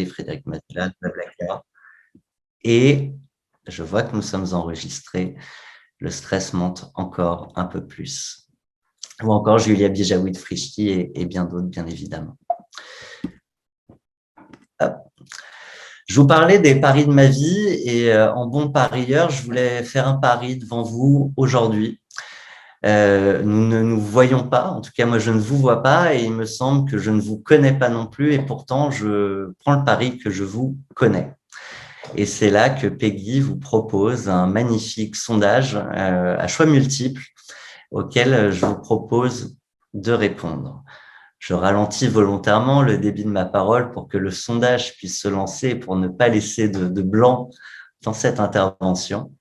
Frédéric Mazzella, Blablacar. Et je vois que nous sommes enregistrés. Le stress monte encore un peu plus. Ou encore Julia Bijaoui-Frischti et bien d'autres, bien évidemment. Hop. Je vous parlais des paris de ma vie et en bon parieur, je voulais faire un pari devant vous aujourd'hui. Nous ne nous voyons pas, en tout cas moi je ne vous vois pas et il me semble que je ne vous connais pas non plus et pourtant je prends le pari que je vous connais. Et c'est là que Peggy vous propose un magnifique sondage à choix multiples auquel je vous propose de répondre. Je ralentis volontairement le débit de ma parole pour que le sondage puisse se lancer et pour ne pas laisser de blanc dans cette intervention.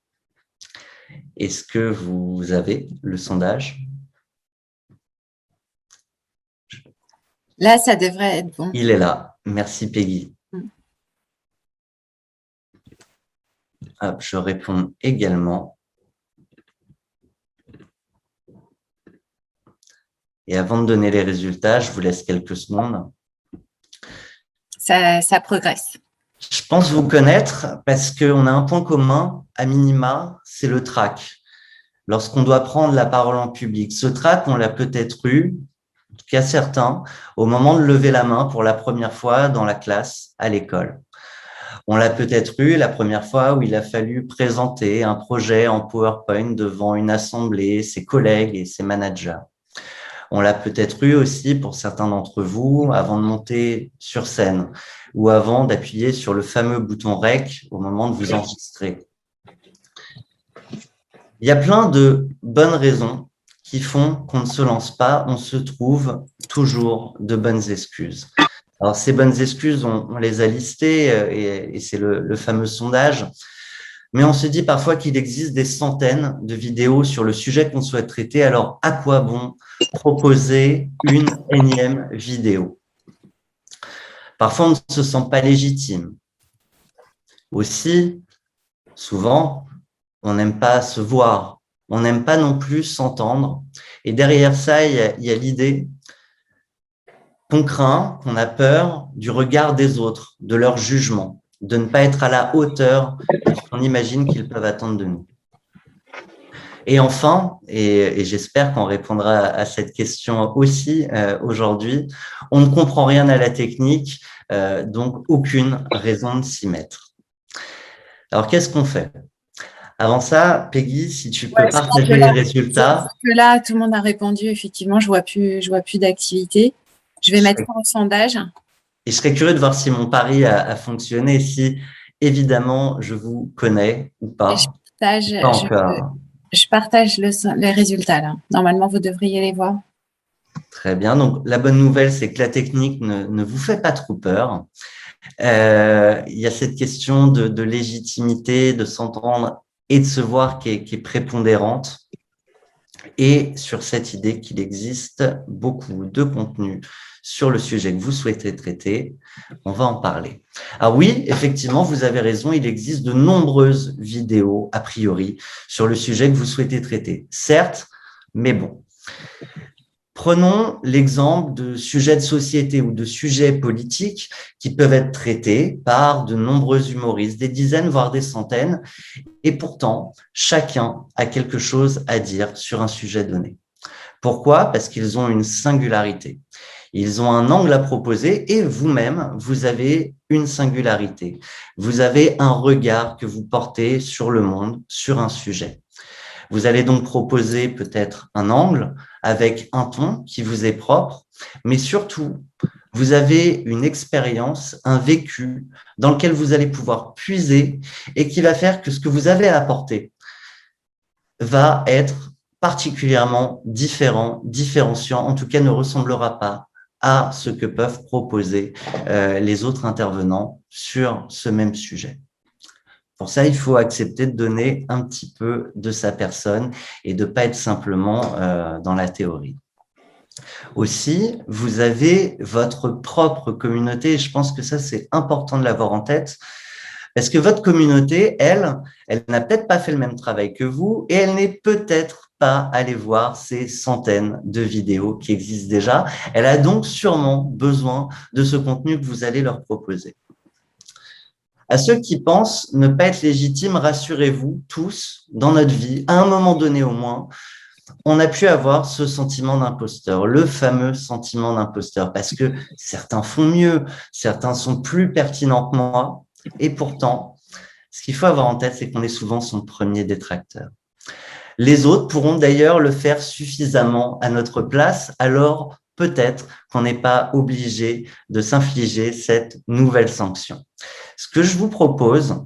Est-ce que vous avez le sondage? Là, ça devrait être bon. Il est là. Merci Peggy. Hop, je réponds également. Et avant de donner les résultats, je vous laisse quelques secondes. Ça progresse. Je pense vous connaître parce qu'on a un point commun, à minima, c'est le trac. Lorsqu'on doit prendre la parole en public, ce trac, on l'a peut-être eu, en tout cas certains, au moment de lever la main pour la première fois dans la classe à l'école. On l'a peut-être eu la première fois où il a fallu présenter un projet en PowerPoint devant une assemblée, ses collègues et ses managers. On l'a peut-être eu aussi pour certains d'entre vous avant de monter sur scène ou avant d'appuyer sur le fameux bouton REC au moment de vous enregistrer. Il y a plein de bonnes raisons qui font qu'on ne se lance pas, on se trouve toujours de bonnes excuses. Alors, ces bonnes excuses, on les a listées et c'est le fameux sondage. Mais on se dit parfois qu'il existe des centaines de vidéos sur le sujet qu'on souhaite traiter. Alors, à quoi bon proposer une énième vidéo? Parfois, on ne se sent pas légitime. Aussi, souvent, on n'aime pas se voir. On n'aime pas non plus s'entendre. Et derrière ça, il y a l'idée qu'on craint, qu'on a peur du regard des autres, de leur jugement, de ne pas être à la hauteur de ce qu'on imagine qu'ils peuvent attendre de nous. Et enfin, et j'espère qu'on répondra à cette question aussi aujourd'hui, on ne comprend rien à la technique, donc aucune raison de s'y mettre. Alors, qu'est-ce qu'on fait? Avant ça, Peggy, si tu peux partager les résultats. Là, tout le monde a répondu, effectivement, je vois plus d'activité. Je vais mettre ça en sondage. Et je serais curieux de voir si mon pari a fonctionné, si évidemment je vous connais ou pas. Je partage les résultats là. Normalement, vous devriez les voir. Très bien. Donc, la bonne nouvelle, c'est que la technique ne vous fait pas trop peur. Il y a cette question de légitimité, de s'entendre et de se voir qui est prépondérante. Et sur cette idée qu'il existe beaucoup de contenu sur le sujet que vous souhaitez traiter, on va en parler. Ah oui, effectivement, vous avez raison, il existe de nombreuses vidéos, a priori, sur le sujet que vous souhaitez traiter. Certes, mais bon. Prenons l'exemple de sujets de société ou de sujets politiques qui peuvent être traités par de nombreux humoristes, des dizaines, voire des centaines, et pourtant, chacun a quelque chose à dire sur un sujet donné. Pourquoi? Parce qu'ils ont une singularité. Ils ont un angle à proposer et vous-même, vous avez une singularité. Vous avez un regard que vous portez sur le monde, sur un sujet. Vous allez donc proposer peut-être un angle avec un ton qui vous est propre, mais surtout, vous avez une expérience, un vécu dans lequel vous allez pouvoir puiser et qui va faire que ce que vous avez à apporter va être particulièrement différent, différenciant, en tout cas ne ressemblera pas à ce que peuvent proposer les autres intervenants sur ce même sujet. Pour ça, il faut accepter de donner un petit peu de sa personne et de ne pas être simplement dans la théorie. Aussi, vous avez votre propre communauté et je pense que ça, c'est important de l'avoir en tête parce que votre communauté, elle n'a peut-être pas fait le même travail que vous et elle n'est peut-être pas allée voir ces centaines de vidéos qui existent déjà. Elle a donc sûrement besoin de ce contenu que vous allez leur proposer. À ceux qui pensent ne pas être légitimes, rassurez-vous, tous, dans notre vie, à un moment donné au moins, on a pu avoir ce sentiment d'imposteur, le fameux sentiment d'imposteur, parce que certains font mieux, certains sont plus pertinents que moi, et pourtant, ce qu'il faut avoir en tête, c'est qu'on est souvent son premier détracteur. Les autres pourront d'ailleurs le faire suffisamment à notre place, alors peut-être qu'on n'est pas obligé de s'infliger cette nouvelle sanction. Ce que je vous propose,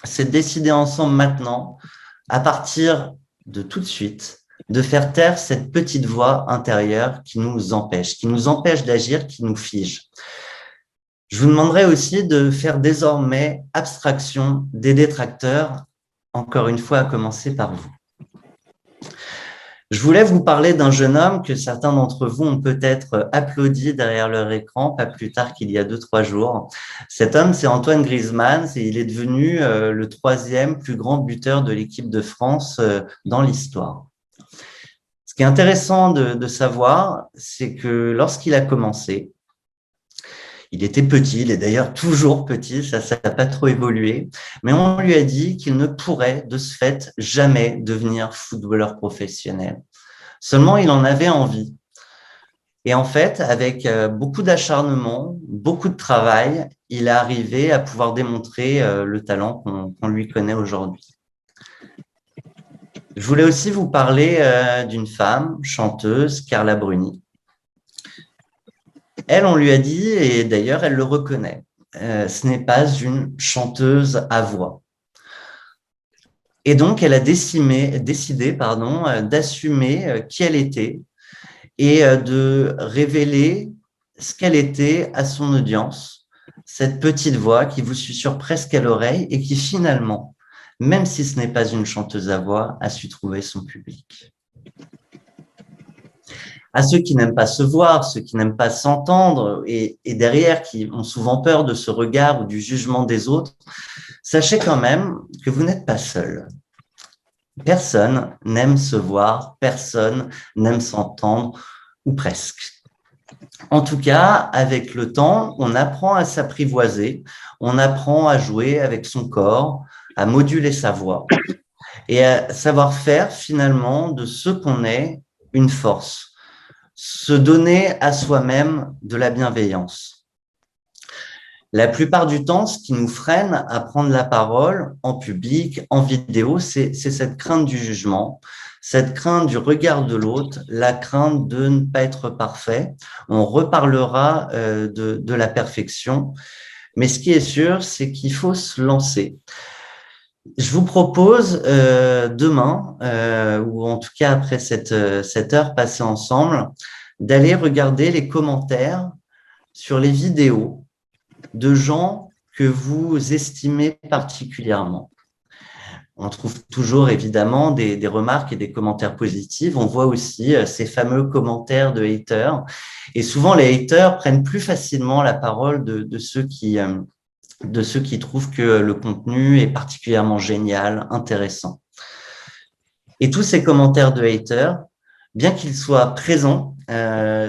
c'est de décider ensemble maintenant, à partir de tout de suite, de faire taire cette petite voix intérieure qui nous empêche d'agir, qui nous fige. Je vous demanderai aussi de faire désormais abstraction des détracteurs, encore une fois à commencer par vous. Je voulais vous parler d'un jeune homme que certains d'entre vous ont peut-être applaudi derrière leur écran, pas plus tard qu'il y a 2-3 jours. Cet homme, c'est Antoine Griezmann, et il est devenu le 3e plus grand buteur de l'équipe de France dans l'histoire. Ce qui est intéressant de savoir, c'est que lorsqu'il a commencé, il était petit, il est d'ailleurs toujours petit, ça n'a pas trop évolué, mais on lui a dit qu'il ne pourrait de ce fait jamais devenir footballeur professionnel. Seulement, il en avait envie. Et en fait, avec beaucoup d'acharnement, beaucoup de travail, il est arrivé à pouvoir démontrer le talent qu'on lui connaît aujourd'hui. Je voulais aussi vous parler d'une femme, chanteuse, Carla Bruni. Elle, on lui a dit, et d'ailleurs, elle le reconnaît, ce n'est pas une chanteuse à voix. Et donc, elle a décidé d'assumer qui elle était et de révéler ce qu'elle était à son audience, cette petite voix qui vous susurre presque à l'oreille et qui finalement, même si ce n'est pas une chanteuse à voix, a su trouver son public. À ceux qui n'aiment pas se voir, ceux qui n'aiment pas s'entendre et derrière qui ont souvent peur de ce regard ou du jugement des autres, sachez quand même que vous n'êtes pas seul. Personne n'aime se voir, personne n'aime s'entendre, ou presque. En tout cas, avec le temps, on apprend à s'apprivoiser, on apprend à jouer avec son corps, à moduler sa voix et à savoir faire finalement de ce qu'on est une force. Se donner à soi-même de la bienveillance. La plupart du temps, ce qui nous freine à prendre la parole en public, en vidéo, c'est cette crainte du jugement, cette crainte du regard de l'autre, la crainte de ne pas être parfait. On reparlera de la perfection, mais ce qui est sûr, c'est qu'il faut se lancer. Je vous propose demain, ou en tout cas après cette heure passée ensemble, d'aller regarder les commentaires sur les vidéos de gens que vous estimez particulièrement. On trouve toujours évidemment des remarques et des commentaires positifs. On voit aussi ces fameux commentaires de haters. Et souvent, les haters prennent plus facilement la parole de ceux qui trouvent que le contenu est particulièrement génial, intéressant. Et tous ces commentaires de haters, bien qu'ils soient présents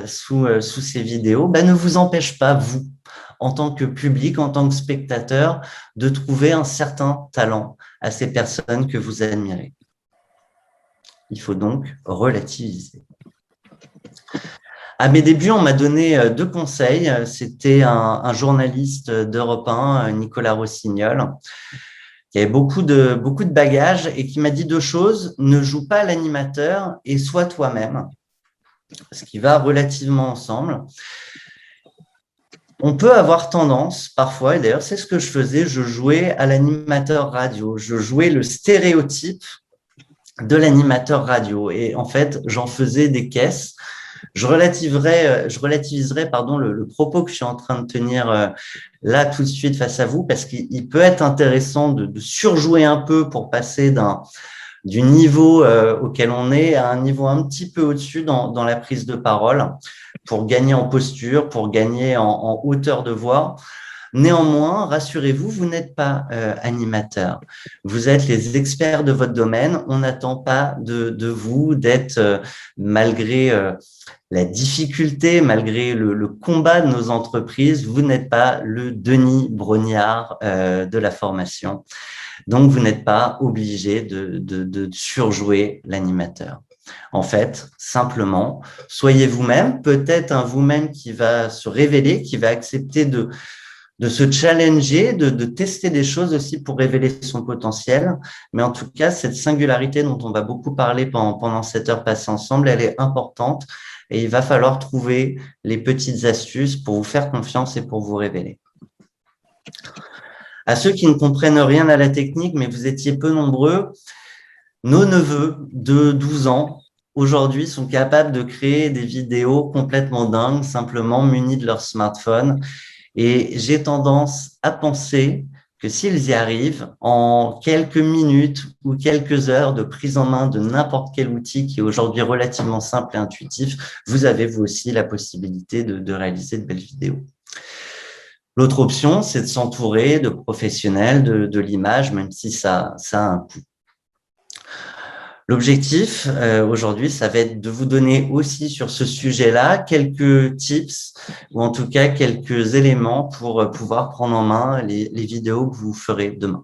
sous ces vidéos, ne vous empêchent pas, vous, en tant que public, en tant que spectateur, de trouver un certain talent à ces personnes que vous admirez. Il faut donc relativiser. À mes débuts, on m'a donné 2 conseils. C'était un journaliste d'Europe 1, Nicolas Rossignol, qui avait beaucoup de bagages et qui m'a dit 2 choses. Ne joue pas l'animateur et sois toi-même, ce qui va relativement ensemble. On peut avoir tendance parfois, et d'ailleurs c'est ce que je faisais, je jouais à l'animateur radio, je jouais le stéréotype de l'animateur radio et en fait j'en faisais des caisses. Je relativiserai le propos que je suis en train de tenir là tout de suite face à vous parce qu'il peut être intéressant de surjouer un peu pour passer du niveau auquel on est à un niveau un petit peu au-dessus dans la prise de parole pour gagner en posture, pour gagner en hauteur de voix. Néanmoins, rassurez-vous, vous n'êtes pas animateur. Vous êtes les experts de votre domaine. On n'attend pas de vous d'être, malgré la difficulté, malgré le combat de nos entreprises, vous n'êtes pas le Denis Brognard de la formation. Donc, vous n'êtes pas obligé de surjouer l'animateur. En fait, simplement, soyez vous-même, peut-être un vous-même qui va se révéler, qui va accepter de se challenger, de tester des choses aussi pour révéler son potentiel. Mais en tout cas, cette singularité dont on va beaucoup parler pendant cette heure passée ensemble, elle est importante et il va falloir trouver les petites astuces pour vous faire confiance et pour vous révéler. À ceux qui ne comprennent rien à la technique, mais vous étiez peu nombreux, nos neveux de 12 ans, aujourd'hui, sont capables de créer des vidéos complètement dingues, simplement munis de leur smartphone. Et j'ai tendance à penser que s'ils y arrivent, en quelques minutes ou quelques heures de prise en main de n'importe quel outil qui est aujourd'hui relativement simple et intuitif, vous avez vous aussi la possibilité de réaliser de belles vidéos. L'autre option, c'est de s'entourer de professionnels de l'image, même si ça a un coût. L'objectif aujourd'hui, ça va être de vous donner aussi sur ce sujet-là quelques tips ou en tout cas quelques éléments pour pouvoir prendre en main les vidéos que vous ferez demain.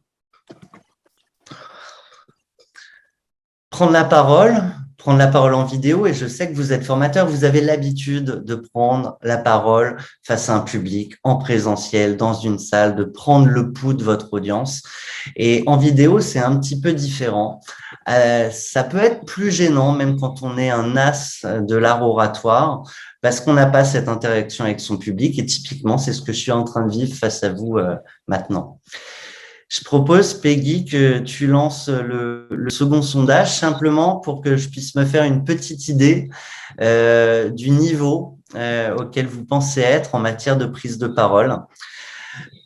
Prendre la parole en vidéo, et je sais que vous êtes formateur, vous avez l'habitude de prendre la parole face à un public, en présentiel, dans une salle, de prendre le pouls de votre audience. Et en vidéo, c'est un petit peu différent. Ça peut être plus gênant, même quand on est un as de l'art oratoire, parce qu'on n'a pas cette interaction avec son public. Et typiquement, c'est ce que je suis en train de vivre face à vous maintenant. Je propose, Peggy, que tu lances le second sondage simplement pour que je puisse me faire une petite idée du niveau auquel vous pensez être en matière de prise de parole.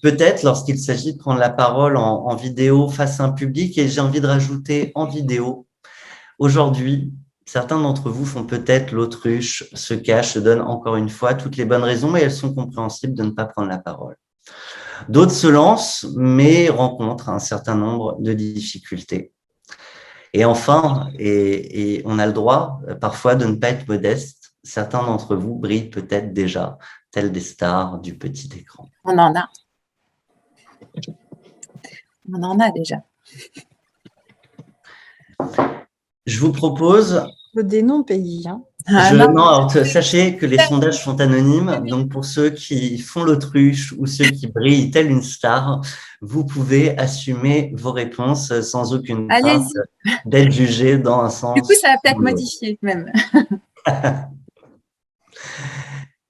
Peut-être lorsqu'il s'agit de prendre la parole en vidéo face à un public, et j'ai envie de rajouter en vidéo. Aujourd'hui, certains d'entre vous font peut-être l'autruche, se cachent, se donnent encore une fois toutes les bonnes raisons, et elles sont compréhensibles de ne pas prendre la parole. D'autres se lancent, mais rencontrent un certain nombre de difficultés. Et enfin, et on a le droit parfois de ne pas être modeste, certains d'entre vous brillent peut-être déjà, tels des stars du petit écran. On en a. On en a déjà. Je vous propose… Des noms pays, hein. Sachez que les sondages sont anonymes, donc pour ceux qui font l'autruche ou ceux qui brillent telle une star, vous pouvez assumer vos réponses sans aucune crainte d'être jugé dans un sens. Du coup, ça va peut-être modifier même.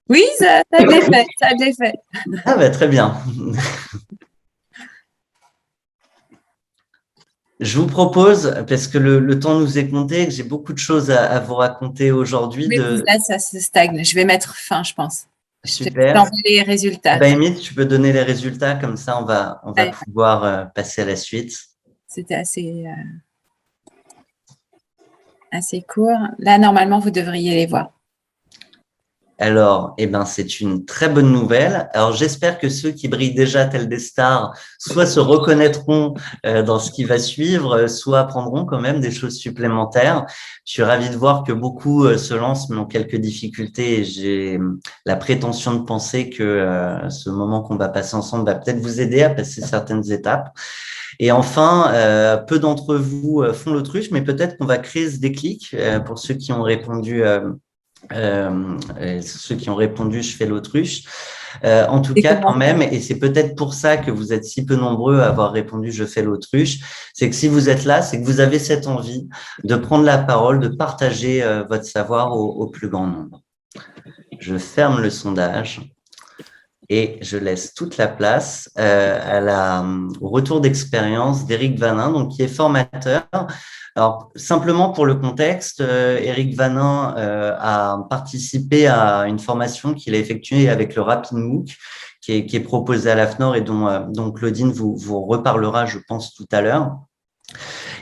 Oui, ça a de l'effet, ça a de l'effet. Ah bah, très bien. Je vous propose, parce que le temps nous est compté, que j'ai beaucoup de choses à vous raconter aujourd'hui. Mais là, ça se stagne. Je vais mettre fin, je pense. Super. Je vais envoyer les résultats. Émile, tu peux donner les résultats, comme ça on va pouvoir passer à la suite. C'était assez court. Là, normalement, vous devriez les voir. Alors, c'est une très bonne nouvelle. Alors, j'espère que ceux qui brillent déjà tels des stars, soit se reconnaîtront dans ce qui va suivre, soit apprendront quand même des choses supplémentaires. Je suis ravi de voir que beaucoup se lancent, mais ont quelques difficultés. Et j'ai la prétention de penser que ce moment qu'on va passer ensemble va peut-être vous aider à passer certaines étapes. Et enfin, peu d'entre vous font l'autruche, mais peut-être qu'on va créer ce déclic pour ceux qui ont répondu… ceux qui ont répondu je fais l'autruche. En tout cas, quand même, et c'est peut-être pour ça que vous êtes si peu nombreux à avoir répondu je fais l'autruche, c'est que si vous êtes là, c'est que vous avez cette envie de prendre la parole, de partager votre savoir au plus grand nombre. Je ferme le sondage et je laisse toute la place au retour d'expérience d'Éric Vanin, donc qui est formateur. Alors, simplement pour le contexte, Éric Vanin a participé à une formation qu'il a effectuée avec le Rapid MOOC, qui est proposé à l'AFNOR et dont Claudine vous reparlera, je pense, tout à l'heure.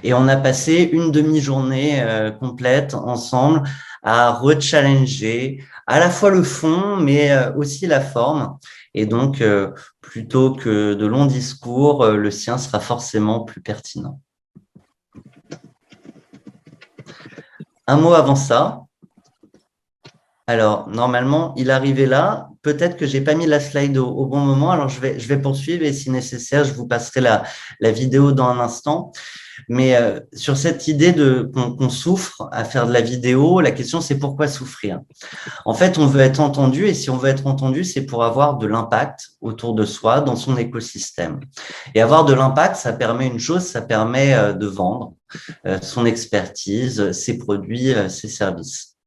Et on a passé une demi-journée complète ensemble à rechallenger, à la fois le fond, mais aussi la forme. Et donc, plutôt que de longs discours, le sien sera forcément plus pertinent. Un mot avant ça. Alors, normalement, il arrivait là. Peut-être que j'ai pas mis la slide au bon moment. Alors, je vais poursuivre et si nécessaire, je vous passerai la vidéo dans un instant. Mais sur cette idée qu'on souffre à faire de la vidéo, la question, c'est pourquoi souffrir? En fait, on veut être entendu et si on veut être entendu, c'est pour avoir de l'impact autour de soi, dans son écosystème. Et avoir de l'impact, ça permet une chose, ça permet de vendre son expertise, ses produits, ses services.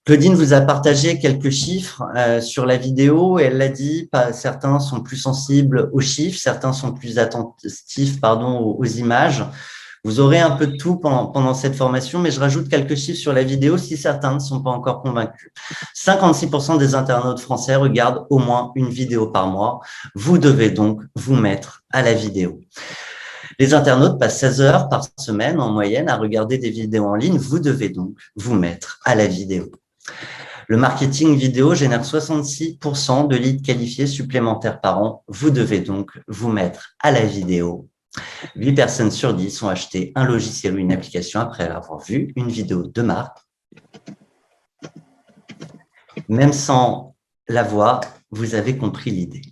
Claudine vous a partagé quelques chiffres sur la vidéo et elle l'a dit, certains sont plus sensibles aux chiffres, certains sont plus attentifs aux images. Vous aurez un peu de tout pendant cette formation, mais je rajoute quelques chiffres sur la vidéo si certains ne sont pas encore convaincus. 56% des internautes français regardent au moins une vidéo par mois. Vous devez donc vous mettre à la vidéo. Les internautes passent 16 heures par semaine en moyenne à regarder des vidéos en ligne. Vous devez donc vous mettre à la vidéo. Le marketing vidéo génère 66% de leads qualifiés supplémentaires par an. Vous devez donc vous mettre à la vidéo. 8 personnes sur 10 ont acheté un logiciel ou une application après avoir vu une vidéo de marque. Même sans la voir, vous avez compris l'idée.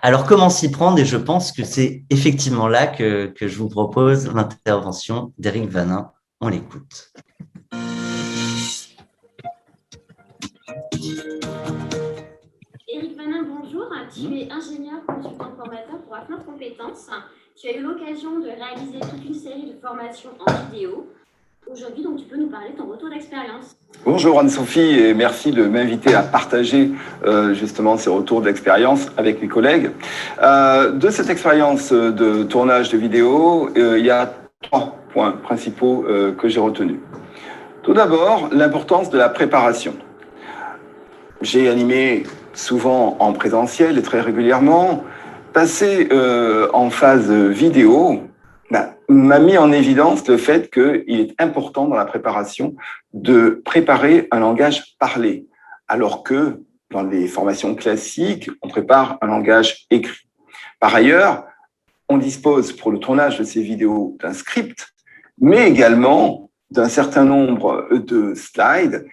Alors, comment s'y prendre? Et je pense que c'est effectivement là que je vous propose l'intervention d'Éric Vanin. On l'écoute. Éric Vanin, bonjour. Tu es ingénieur consultant formateur pour Affluent Compétences. Tu as eu l'occasion de réaliser toute une série de formations en vidéo. Aujourd'hui, donc, tu peux nous parler de ton retour d'expérience. Bonjour Anne-Sophie et merci de m'inviter à partager justement ces retours d'expérience avec mes collègues. De cette expérience de tournage de vidéo, il y a 3 points principaux que j'ai retenus. Tout d'abord, l'importance de la préparation. J'ai animé souvent en présentiel et très régulièrement. Passer en phase vidéo m'a mis en évidence le fait qu'il est important dans la préparation de préparer un langage parlé, alors que dans les formations classiques, on prépare un langage écrit. Par ailleurs, on dispose pour le tournage de ces vidéos d'un script, mais également d'un certain nombre de slides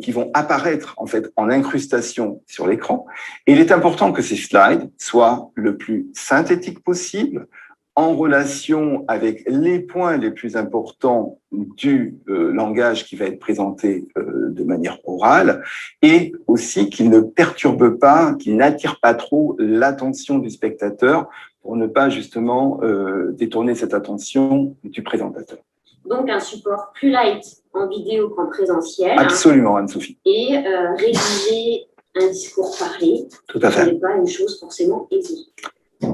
qui vont apparaître en fait en incrustation sur l'écran. Et il est important que ces slides soient le plus synthétiques possible, en relation avec les points les plus importants du langage qui va être présenté de manière orale, et aussi qu'il ne perturbe pas, qu'il n'attire pas trop l'attention du spectateur pour ne pas justement détourner cette attention du présentateur. Donc un support plus light en vidéo qu'en présentiel. Absolument, Anne-Sophie. Et rédiger un discours parlé. Tout à fait. Ce n'est pas une chose forcément aisée.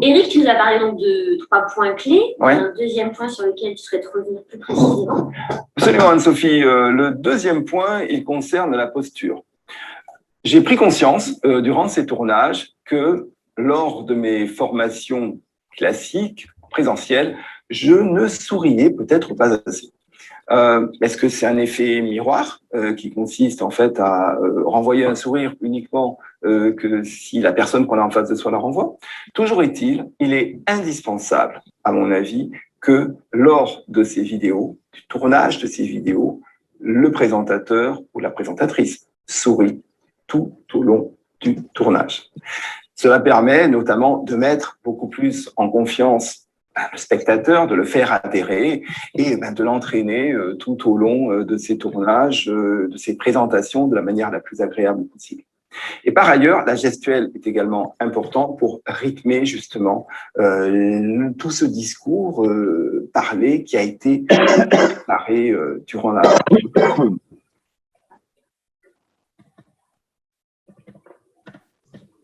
Éric, tu nous as parlé donc de 3 points clés. Ouais. Un deuxième point sur lequel tu souhaites revenir plus précisément. Absolument, Anne-Sophie. Le deuxième point, il concerne la posture. J'ai pris conscience durant ces tournages que lors de mes formations classiques, présentielles, je ne souriais peut-être pas assez. Est-ce que c'est un effet miroir qui consiste en fait à renvoyer un sourire uniquement que si la personne qu'on a en face de soi la renvoie? Toujours est-il, il est indispensable, à mon avis, que lors de ces vidéos, du tournage de ces vidéos, le présentateur ou la présentatrice sourit tout au long du tournage. Cela permet notamment de mettre beaucoup plus en confiance le spectateur, de le faire adhérer et de l'entraîner tout au long de ces tournages, de ces présentations de la manière la plus agréable possible. Et par ailleurs, la gestuelle est également important pour rythmer justement tout ce discours parlé qui a été préparé durant la...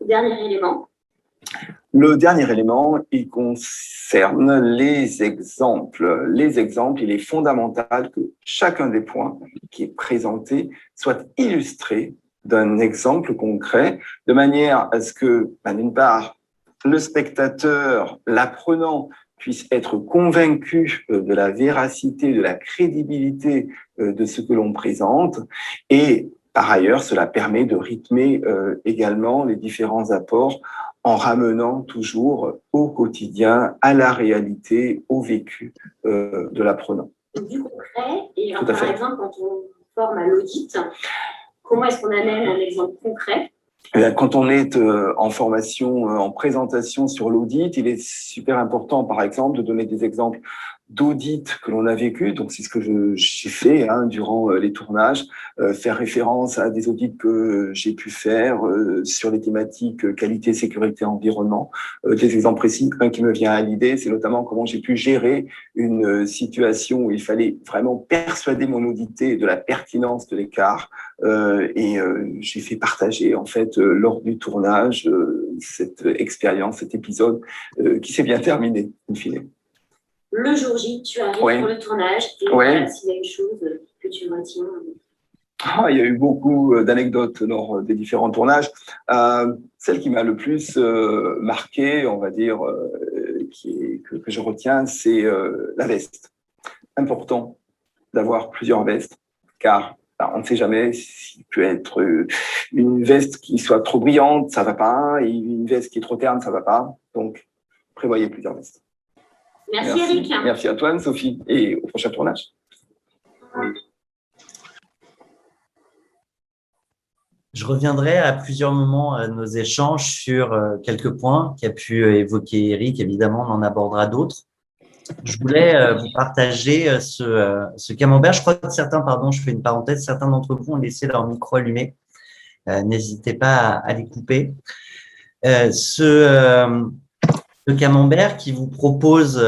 Dernier élément. Le dernier élément, il concerne les exemples. Les exemples, il est fondamental que chacun des points qui est présenté soit illustré d'un exemple concret, de manière à ce que, d'une part, le spectateur, l'apprenant, puisse être convaincu de la véracité, de la crédibilité de ce que l'on présente, et par ailleurs, cela permet de rythmer également les différents apports en ramenant toujours au quotidien, à la réalité, au vécu de l'apprenant. Du concret, et par exemple, quand on forme à l'audit, comment est-ce qu'on amène un exemple concret? Quand on est en formation, en présentation sur l'audit, il est super important, par exemple, de donner des exemples d'audits que l'on a vécu. Donc, c'est ce que j'ai fait durant les tournages, faire référence à des audits que j'ai pu faire sur les thématiques qualité, sécurité, environnement. Des exemples précis, un qui me vient à l'idée, c'est notamment comment j'ai pu gérer une situation où il fallait vraiment persuader mon audité de la pertinence de l'écart. J'ai fait partager en fait lors du tournage cette expérience, cet épisode qui s'est bien terminé, in fine. Le jour J, tu arrives pour le tournage et voilà, s'il y a une chose que tu retiens. Il y a eu beaucoup d'anecdotes lors des différents tournages. Celle qui m'a le plus marqué, on va dire, que je retiens, c'est la veste. Important d'avoir plusieurs vestes, car on ne sait jamais s'il peut être une veste qui soit trop brillante, ça va pas, et une veste qui est trop terne, ça va pas. Donc, prévoyez plusieurs vestes. Merci Eric. Merci à toi Anne-Sophie, et au prochain tournage. Je reviendrai à plusieurs moments à nos échanges sur quelques points qu'a pu évoquer Eric. Évidemment, on en abordera d'autres. Je voulais vous partager ce camembert. Je crois que certains, je fais une parenthèse, certains d'entre vous ont laissé leur micro allumé. N'hésitez pas à les couper. Le camembert qui vous propose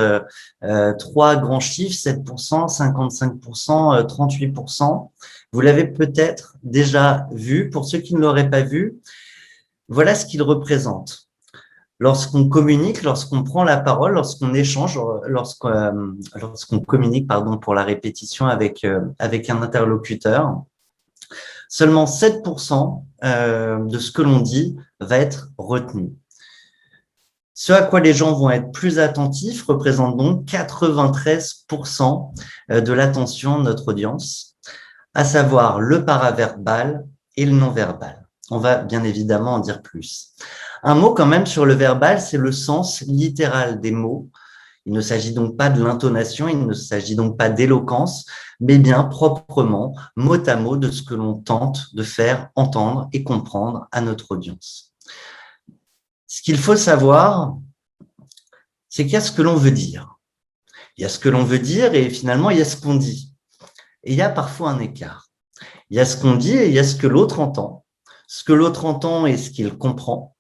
3 grands chiffres, 7%, 55%, 38%. Vous l'avez peut-être déjà vu. Pour ceux qui ne l'auraient pas vu, voilà ce qu'il représente. Lorsqu'on communique, lorsqu'on prend la parole, lorsqu'on échange, lorsqu'on communique pour la répétition avec un interlocuteur, seulement 7% de ce que l'on dit va être retenu. Ce à quoi les gens vont être plus attentifs représente donc 93% de l'attention de notre audience, à savoir le paraverbal et le non-verbal. On va bien évidemment en dire plus. Un mot quand même sur le verbal, c'est le sens littéral des mots. Il ne s'agit donc pas de l'intonation, il ne s'agit donc pas d'éloquence, mais bien proprement, mot à mot, de ce que l'on tente de faire entendre et comprendre à notre audience. Ce qu'il faut savoir, c'est qu'il y a ce que l'on veut dire. Il y a ce que l'on veut dire et finalement, il y a ce qu'on dit. Et il y a parfois un écart. Il y a ce qu'on dit et il y a ce que l'autre entend. Ce que l'autre entend et ce qu'il comprend.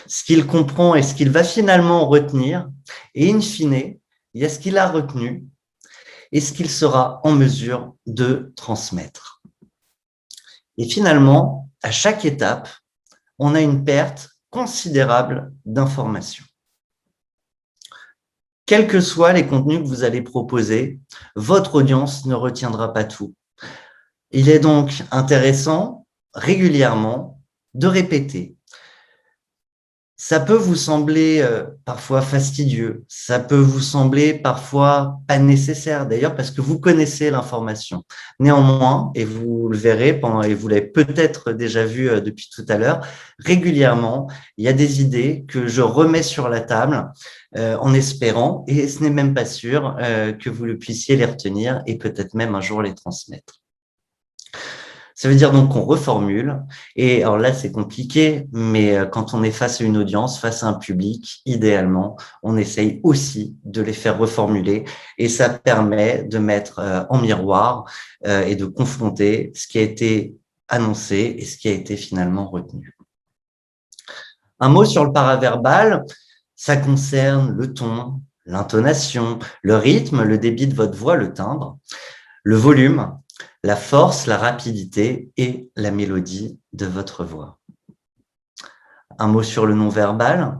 Ce qu'il comprend et ce qu'il va finalement retenir. Et in fine, il y a ce qu'il a retenu et ce qu'il sera en mesure de transmettre. Et finalement, à chaque étape, on a une perte considérable d'informations. Quels que soient les contenus que vous allez proposer, votre audience ne retiendra pas tout. Il est donc intéressant, régulièrement, de répéter. Ça peut vous sembler parfois fastidieux, ça peut vous sembler parfois pas nécessaire d'ailleurs parce que vous connaissez l'information. Néanmoins, et vous le verrez et vous l'avez peut-être déjà vu depuis tout à l'heure, régulièrement, il y a des idées que je remets sur la table en espérant, et ce n'est même pas sûr que vous le puissiez les retenir et peut-être même un jour les transmettre. Ça veut dire donc qu'on reformule. Et alors là, c'est compliqué, mais quand on est face à une audience, face à un public, idéalement, on essaye aussi de les faire reformuler. Et ça permet de mettre en miroir et de confronter ce qui a été annoncé et ce qui a été finalement retenu. Un mot sur le paraverbal, ça concerne le ton, l'intonation, le rythme, le débit de votre voix, le timbre, le volume, la force, la rapidité et la mélodie de votre voix. Un mot sur le non-verbal.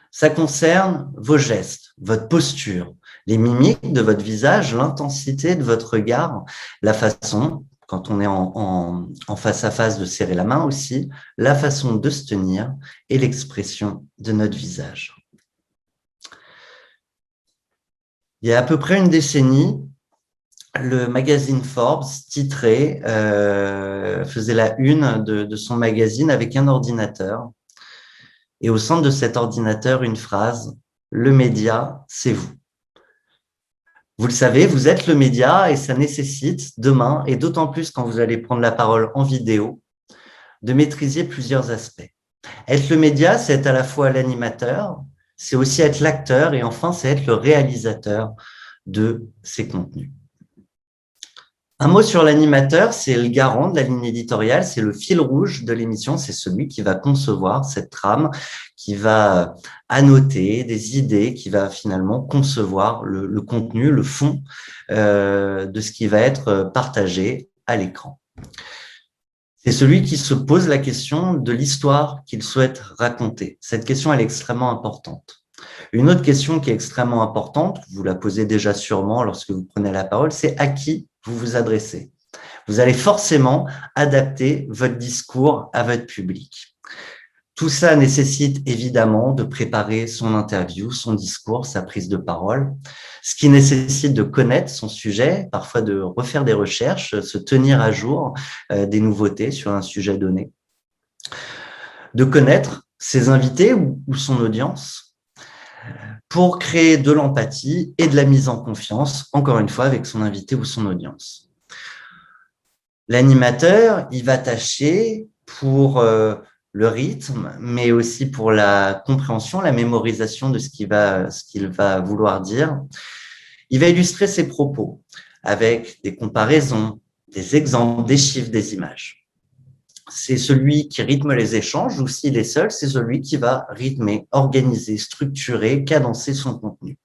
Ça concerne vos gestes, votre posture, les mimiques de votre visage, l'intensité de votre regard, la façon, quand on est en face à face, de serrer la main aussi, la façon de se tenir et l'expression de notre visage. Il y a à peu près une décennie, le magazine Forbes titrait, faisait la une de son magazine avec un ordinateur. Et au centre de cet ordinateur, une phrase, le média, c'est vous. Vous le savez, vous êtes le média et ça nécessite demain, et d'autant plus quand vous allez prendre la parole en vidéo, de maîtriser plusieurs aspects. Être le média, c'est être à la fois l'animateur, c'est aussi être l'acteur et enfin, c'est être le réalisateur de ces contenus. Un mot sur l'animateur, c'est le garant de la ligne éditoriale, c'est le fil rouge de l'émission, c'est celui qui va concevoir cette trame, qui va annoter des idées, qui va finalement concevoir le contenu, le fond de ce qui va être partagé à l'écran. C'est celui qui se pose la question de l'histoire qu'il souhaite raconter. Cette question, elle est extrêmement importante. Une autre question qui est extrêmement importante, vous la posez déjà sûrement lorsque vous prenez la parole, c'est à qui vous vous adressez. Vous allez forcément adapter votre discours à votre public. Tout ça nécessite évidemment de préparer son interview, son discours, sa prise de parole, ce qui nécessite de connaître son sujet, parfois de refaire des recherches, se tenir à jour des nouveautés sur un sujet donné, de connaître ses invités ou son audience pour créer de l'empathie et de la mise en confiance, encore une fois, avec son invité ou son audience. L'animateur, il va tâcher pour le rythme, mais aussi pour la compréhension, la mémorisation de ce qu'il va vouloir dire. Il va illustrer ses propos avec des comparaisons, des exemples, des chiffres, des images. C'est celui qui rythme les échanges, ou s'il est seul, c'est celui qui va rythmer, organiser, structurer, cadencer son contenu.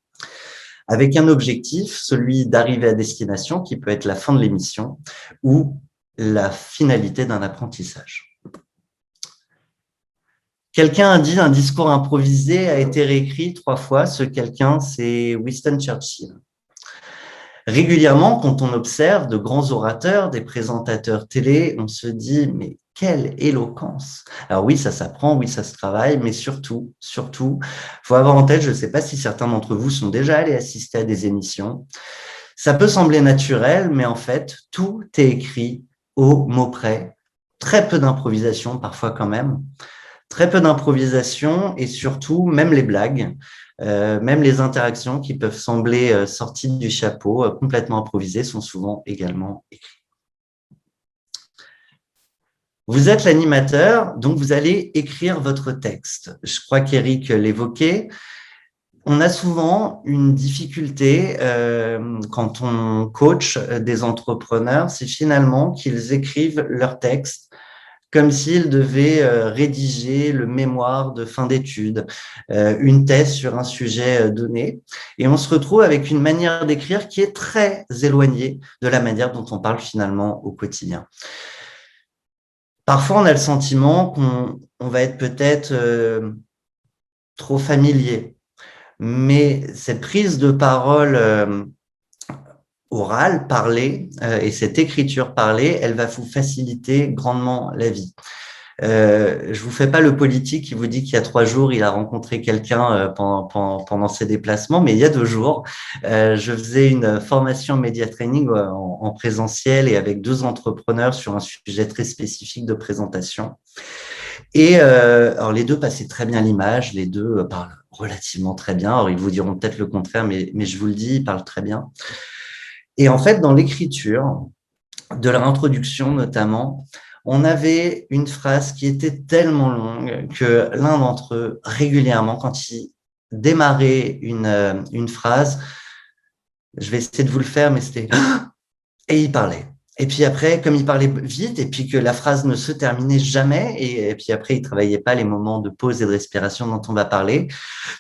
Avec un objectif, celui d'arriver à destination, qui peut être la fin de l'émission, ou la finalité d'un apprentissage. Quelqu'un a dit un discours improvisé a été réécrit 3 fois. Ce quelqu'un, c'est Winston Churchill. Régulièrement, quand on observe de grands orateurs, des présentateurs télé, on se dit, mais quelle éloquence! Alors oui, ça s'apprend, oui, ça se travaille, mais surtout, faut avoir en tête, je ne sais pas si certains d'entre vous sont déjà allés assister à des émissions. Ça peut sembler naturel, mais en fait, tout est écrit au mot près. Très peu d'improvisation, parfois quand même. Très peu d'improvisation et surtout, même les blagues, même les interactions qui peuvent sembler sorties du chapeau, complètement improvisées, sont souvent également écrites. Vous êtes l'animateur, donc vous allez écrire votre texte. Je crois qu'Éric l'évoquait. On a souvent une difficulté quand on coach des entrepreneurs, c'est finalement qu'ils écrivent leur texte comme s'ils devaient rédiger le mémoire de fin d'études, une thèse sur un sujet donné. Et on se retrouve avec une manière d'écrire qui est très éloignée de la manière dont on parle finalement au quotidien. Parfois, on a le sentiment qu'on va être peut-être trop familier, mais cette prise de parole orale, parlée, et cette écriture parlée, elle va vous faciliter grandement la vie. Je vous fais pas le politique qui vous dit qu'il y a 3 jours, il a rencontré quelqu'un pendant ses déplacements, mais il y a 2 jours, je faisais une formation média training en présentiel et avec 2 entrepreneurs sur un sujet très spécifique de présentation. Et alors les 2 passaient très bien l'image, les 2 parlent relativement très bien. Alors ils vous diront peut-être le contraire, mais je vous le dis, ils parlent très bien. Et en fait, dans l'écriture de leur introduction notamment, on avait une phrase qui était tellement longue que l'un d'entre eux, régulièrement, quand il démarrait une phrase, je vais essayer de vous le faire, mais c'était « et il parlait ». Et puis après, comme il parlait vite et puis que la phrase ne se terminait jamais, et puis après, il travaillait pas les moments de pause et de respiration dont on va parler,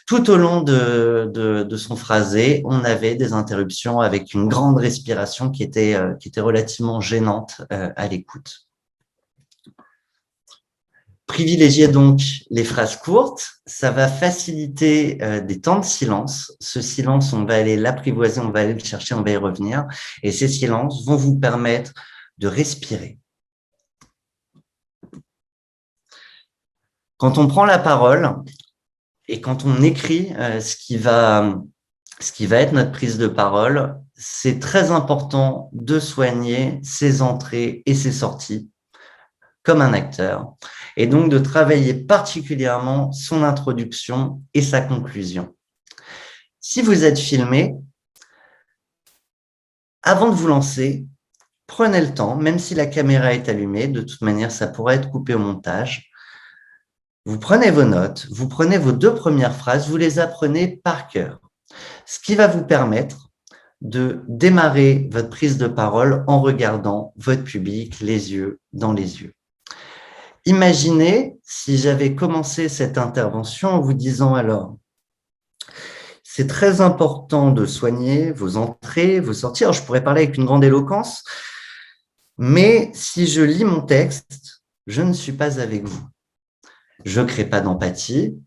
tout au long de son phrasé, on avait des interruptions avec une grande respiration qui était relativement gênante à l'écoute. Privilégiez donc les phrases courtes, ça va faciliter des temps de silence. Ce silence, on va aller l'apprivoiser, on va aller le chercher, on va y revenir. Et ces silences vont vous permettre de respirer. Quand on prend la parole et quand on écrit ce qui va être notre prise de parole, c'est très important de soigner ses entrées et ses sorties comme un acteur, et donc de travailler particulièrement son introduction et sa conclusion. Si vous êtes filmé, avant de vous lancer, prenez le temps, même si la caméra est allumée, de toute manière, ça pourrait être coupé au montage. Vous prenez vos notes, vous prenez vos 2 premières phrases, vous les apprenez par cœur, ce qui va vous permettre de démarrer votre prise de parole en regardant votre public les yeux dans les yeux. Imaginez si j'avais commencé cette intervention en vous disant alors, c'est très important de soigner vos entrées, vos sorties. Alors, je pourrais parler avec une grande éloquence, mais si je lis mon texte, je ne suis pas avec vous. Je ne crée pas d'empathie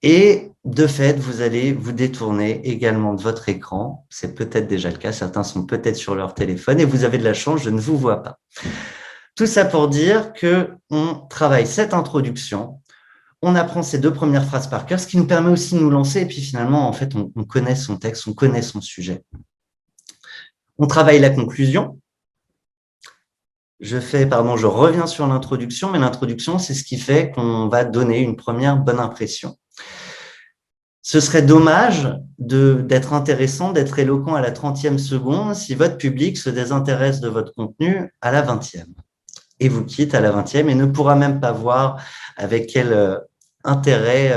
et de fait, vous allez vous détourner également de votre écran. C'est peut-être déjà le cas, certains sont peut-être sur leur téléphone et vous avez de la chance, je ne vous vois pas. Tout ça pour dire qu'on travaille cette introduction, on apprend ces 2 premières phrases par cœur, ce qui nous permet aussi de nous lancer et puis finalement, en fait, on connaît son texte, on connaît son sujet. On travaille la conclusion. Je reviens sur l'introduction, mais l'introduction, c'est ce qui fait qu'on va donner une première bonne impression. Ce serait dommage d'être intéressant, d'être éloquent à la 30e seconde si votre public se désintéresse de votre contenu à la 20e et vous quitte à la 20e et ne pourra même pas voir avec quel intérêt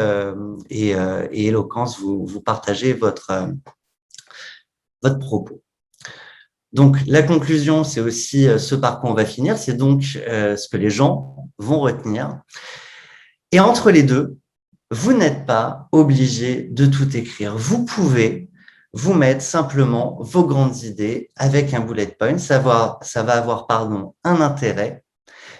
et éloquence vous partagez votre propos. Donc, la conclusion, c'est aussi ce par quoi on va finir, c'est donc ce que les gens vont retenir. Et entre les deux, vous n'êtes pas obligé de tout écrire. Vous pouvez vous mettre simplement vos grandes idées avec un bullet point. Ça va avoir un intérêt,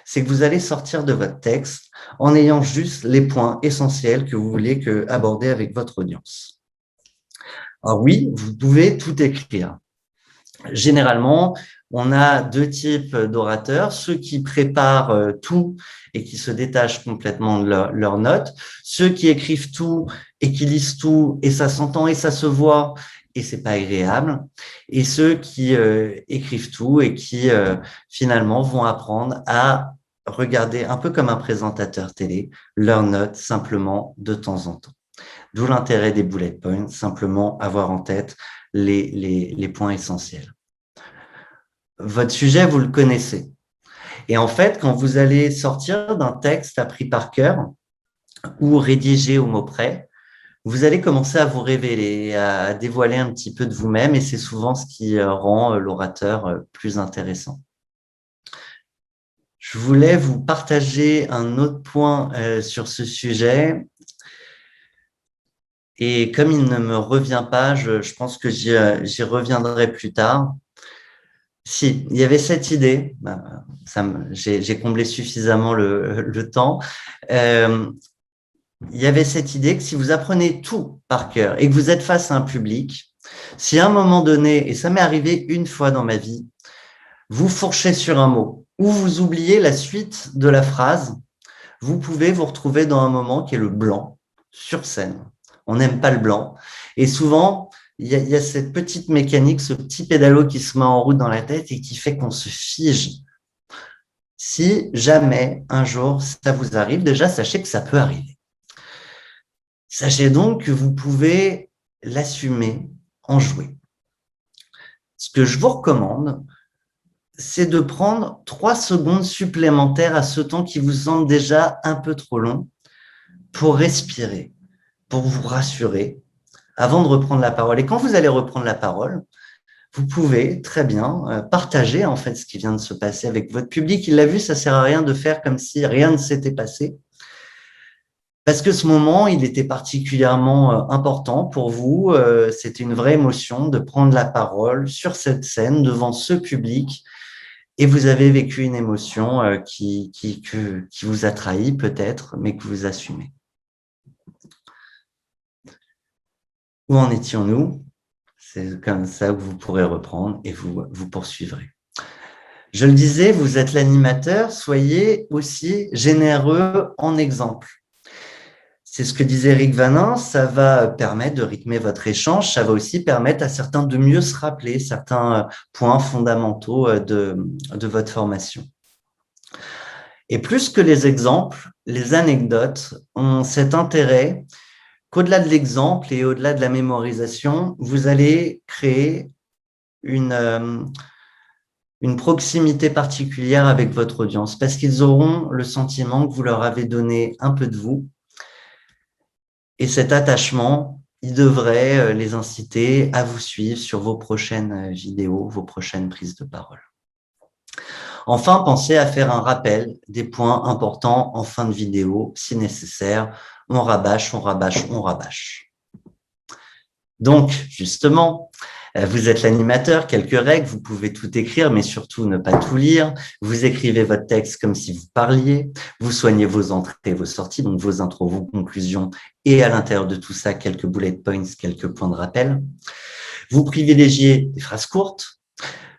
c'est que vous allez sortir de votre texte en ayant juste les points essentiels que vous voulez aborder avec votre audience. Alors oui, vous pouvez tout écrire. Généralement, on a 2 types d'orateurs, ceux qui préparent tout et qui se détachent complètement de leurs notes, ceux qui écrivent tout et qui lisent tout et ça s'entend et ça se voit et c'est pas agréable, et ceux qui écrivent tout et qui finalement vont apprendre à regarder un peu comme un présentateur télé leurs notes simplement de temps en temps. D'où l'intérêt des bullet points, simplement avoir en tête les points essentiels. Votre sujet, vous le connaissez. Et en fait, quand vous allez sortir d'un texte appris par cœur ou rédigé au mot près, vous allez commencer à vous révéler, à dévoiler un petit peu de vous-même et c'est souvent ce qui rend l'orateur plus intéressant. Je voulais vous partager un autre point sur ce sujet. Et comme il ne me revient pas, je pense que j'y reviendrai plus tard. Si, il y avait cette idée, j'ai comblé suffisamment le temps. Il y avait cette idée que si vous apprenez tout par cœur et que vous êtes face à un public, si à un moment donné, et ça m'est arrivé une fois dans ma vie, vous fourchez sur un mot ou vous oubliez la suite de la phrase, vous pouvez vous retrouver dans un moment qui est le blanc sur scène. On n'aime pas le blanc. Et souvent, il y a cette petite mécanique, ce petit pédalo qui se met en route dans la tête et qui fait qu'on se fige. Si jamais un jour ça vous arrive, déjà sachez que ça peut arriver. Sachez donc que vous pouvez l'assumer, en jouer. Ce que je vous recommande, c'est de prendre 3 secondes supplémentaires à ce temps qui vous semble déjà un peu trop long pour respirer, pour vous rassurer avant de reprendre la parole. Et quand vous allez reprendre la parole, vous pouvez très bien partager en fait ce qui vient de se passer avec votre public. Il l'a vu, ça sert à rien de faire comme si rien ne s'était passé. Parce que ce moment, il était particulièrement important pour vous. C'était une vraie émotion de prendre la parole sur cette scène devant ce public. Et vous avez vécu une émotion qui vous a trahi peut-être, mais que vous assumez. Où en étions-nous? C'est comme ça que vous pourrez reprendre et vous poursuivrez. Je le disais, vous êtes l'animateur, soyez aussi généreux en exemple. c'est ce que disait Eric Vanin, ça va permettre de rythmer votre échange, ça va aussi permettre à certains de mieux se rappeler certains points fondamentaux de votre formation. Et plus que les exemples, les anecdotes ont cet intérêt qu'au-delà de l'exemple et au-delà de la mémorisation, vous allez créer une proximité particulière avec votre audience parce qu'ils auront le sentiment que vous leur avez donné un peu de vous. Et cet attachement, il devrait les inciter à vous suivre sur vos prochaines vidéos, vos prochaines prises de parole. Enfin, pensez à faire un rappel des points importants en fin de vidéo, si nécessaire. On rabâche, on rabâche, on rabâche. Donc, justement, vous êtes l'animateur, quelques règles, vous pouvez tout écrire, mais surtout ne pas tout lire. Vous écrivez votre texte comme si vous parliez. Vous soignez vos entrées et vos sorties, donc vos intros, vos conclusions, et à l'intérieur de tout ça, quelques bullet points, quelques points de rappel. Vous privilégiez des phrases courtes.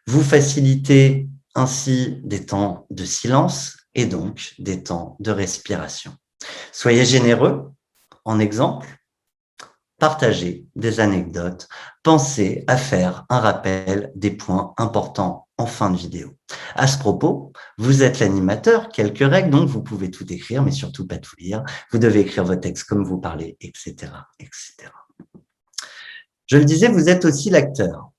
Vous facilitez ainsi des temps de silence et donc des temps de respiration. Soyez généreux en exemple. Partagez des anecdotes, pensez à faire un rappel des points importants en fin de vidéo. À ce propos, vous êtes l'animateur, quelques règles, donc vous pouvez tout écrire, mais surtout pas tout lire. Vous devez écrire votre texte comme vous parlez, etc., etc. Je le disais, vous êtes aussi l'acteur.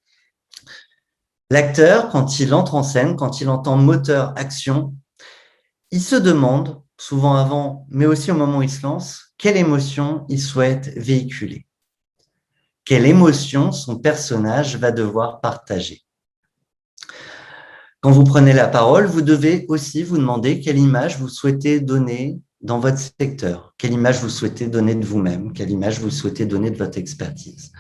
L'acteur, quand il entre en scène, quand il entend moteur, action, il se demande, souvent avant, mais aussi au moment où il se lance, quelle émotion il souhaite véhiculer. Quelle émotion son personnage va devoir partager. Quand vous prenez la parole, vous devez aussi vous demander quelle image vous souhaitez donner dans votre secteur, quelle image vous souhaitez donner de vous-même, quelle image vous souhaitez donner de votre expertise.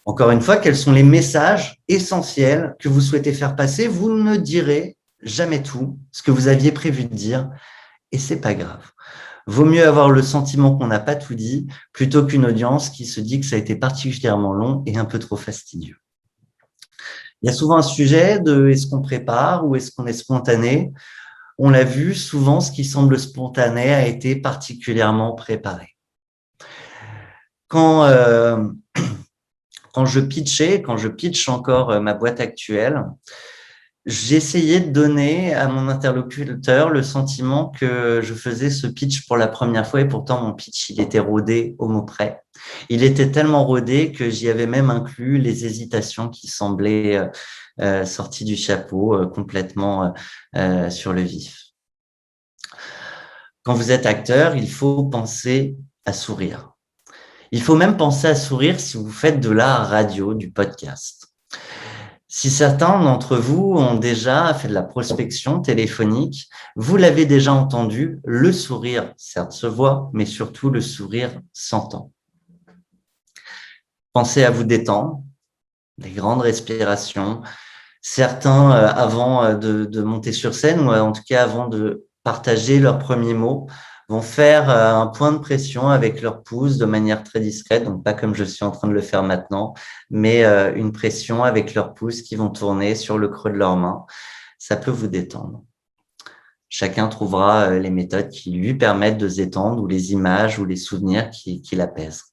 Encore une fois, quels sont les messages essentiels que vous souhaitez faire passer? Vous ne direz jamais tout ce que vous aviez prévu de dire et c'est pas grave. Vaut mieux avoir le sentiment qu'on n'a pas tout dit plutôt qu'une audience qui se dit que ça a été particulièrement long et un peu trop fastidieux. Il y a souvent un sujet de est-ce qu'on prépare ou est-ce qu'on est spontané. On l'a vu, souvent ce qui semble spontané a été particulièrement préparé. Quand je pitch encore ma boîte actuelle, j'essayais de donner à mon interlocuteur le sentiment que je faisais ce pitch pour la première fois et pourtant mon pitch, il était rodé au mot près. Il était tellement rodé que j'y avais même inclus les hésitations qui semblaient sorties du chapeau, complètement sur le vif. Quand vous êtes acteur, il faut penser à sourire. Il faut même penser à sourire si vous faites de la radio, du podcast. Si certains d'entre vous ont déjà fait de la prospection téléphonique, vous l'avez déjà entendu, le sourire, certes, se voit, mais surtout le sourire s'entend. Pensez à vous détendre, des grandes respirations. Certains, avant de monter sur scène, ou en tout cas avant de partager leurs premiers mots, vont faire un point de pression avec leur pouce de manière très discrète, donc pas comme je suis en train de le faire maintenant, mais une pression avec leurs pouces qui vont tourner sur le creux de leurs mains. Ça peut vous détendre. Chacun trouvera les méthodes qui lui permettent de se détendre ou les images ou les souvenirs qui l'apaisent.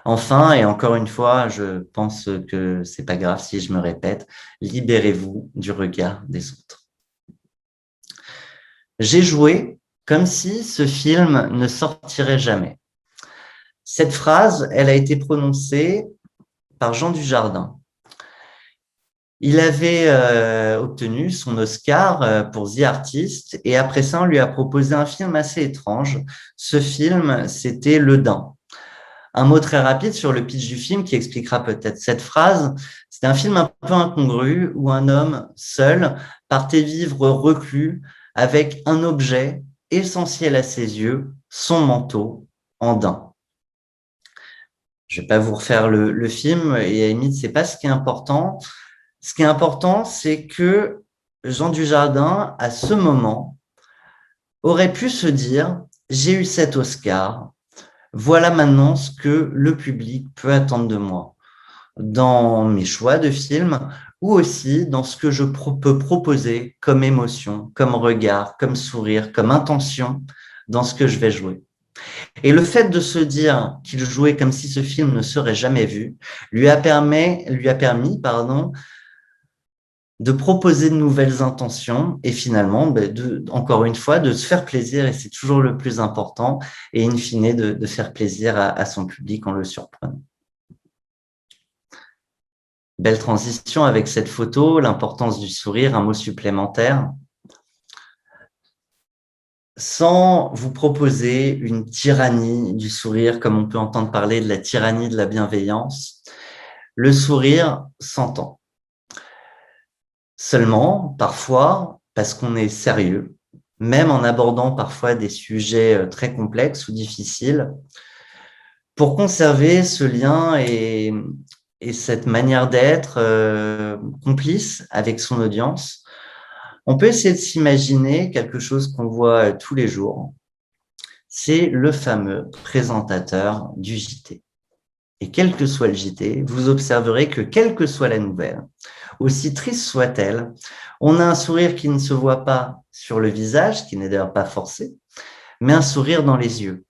Enfin, et encore une fois, je pense que c'est pas grave si je me répète, libérez-vous du regard des autres. J'ai joué comme si ce film ne sortirait jamais. Cette phrase, elle a été prononcée par Jean Dujardin. Il avait obtenu son Oscar pour The Artist et après ça, on lui a proposé un film assez étrange. Ce film, c'était Le Dain. Un mot très rapide sur le pitch du film qui expliquera peut-être cette phrase. C'est un film un peu incongru où un homme seul partait vivre reclus avec un objet essentiel à ses yeux, son manteau en daim. Je vais pas vous refaire le film et à la limite, c'est pas ce qui est important. Ce qui est important, c'est que Jean Dujardin, à ce moment, aurait pu se dire « j'ai eu cet Oscar, voilà maintenant ce que le public peut attendre de moi dans mes choix de films ou aussi dans ce que je peux proposer comme émotion, comme regard, comme sourire, comme intention dans ce que je vais jouer. » Et le fait de se dire qu'il jouait comme si ce film ne serait jamais vu lui a permis, de proposer de nouvelles intentions et finalement, encore une fois, de se faire plaisir, et c'est toujours le plus important, et in fine, de faire plaisir à son public en le surprenant. Belle transition avec cette photo, l'importance du sourire, un mot supplémentaire. Sans vous proposer une tyrannie du sourire, comme on peut entendre parler de la tyrannie de la bienveillance, le sourire s'entend. Seulement, parfois, parce qu'on est sérieux, même en abordant parfois des sujets très complexes ou difficiles, pour conserver ce lien et cette manière d'être complice avec son audience, on peut essayer de s'imaginer quelque chose qu'on voit tous les jours. C'est le fameux présentateur du JT. Et quel que soit le JT, vous observerez que quelle que soit la nouvelle, aussi triste soit-elle, on a un sourire qui ne se voit pas sur le visage, qui n'est d'ailleurs pas forcé, mais un sourire dans les yeux.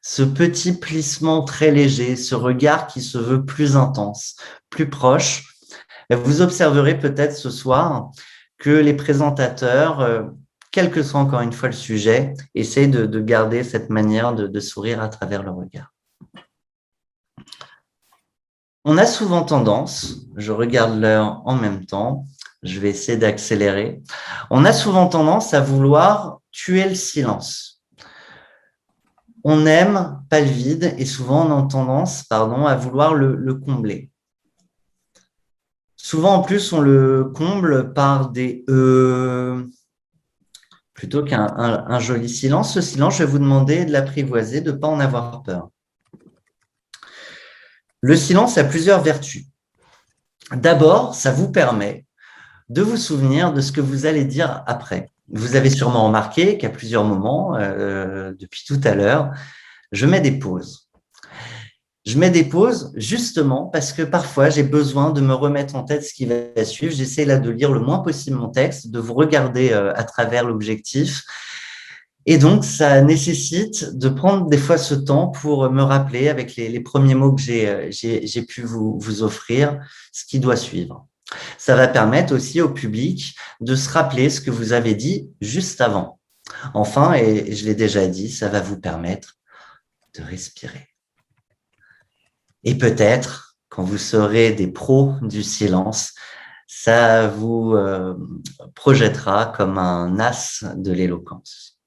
Ce petit plissement très léger, ce regard qui se veut plus intense, plus proche. Vous observerez peut-être ce soir que les présentateurs, quel que soit encore une fois le sujet, essayent de garder cette manière de sourire à travers le regard. On a souvent tendance, je regarde l'heure en même temps, je vais essayer d'accélérer, on a souvent tendance à vouloir tuer le silence. On n'aime pas le vide et souvent on a tendance, à vouloir le combler. Souvent, en plus, on le comble par des plutôt qu'un joli silence. Ce silence, je vais vous demander de l'apprivoiser, de ne pas en avoir peur. Le silence a plusieurs vertus. D'abord, ça vous permet de vous souvenir de ce que vous allez dire après. Vous avez sûrement remarqué qu'à plusieurs moments, depuis tout à l'heure, je mets des pauses. Je mets des pauses justement parce que parfois, j'ai besoin de me remettre en tête ce qui va suivre. J'essaie là de lire le moins possible mon texte, de vous regarder à travers l'objectif. Et donc, ça nécessite de prendre des fois ce temps pour me rappeler avec les premiers mots que j'ai pu vous offrir ce qui doit suivre. Ça va permettre aussi au public de se rappeler ce que vous avez dit juste avant. Enfin, et je l'ai déjà dit, ça va vous permettre de respirer. Et peut-être, quand vous serez des pros du silence, ça vous projettera comme un as de l'éloquence.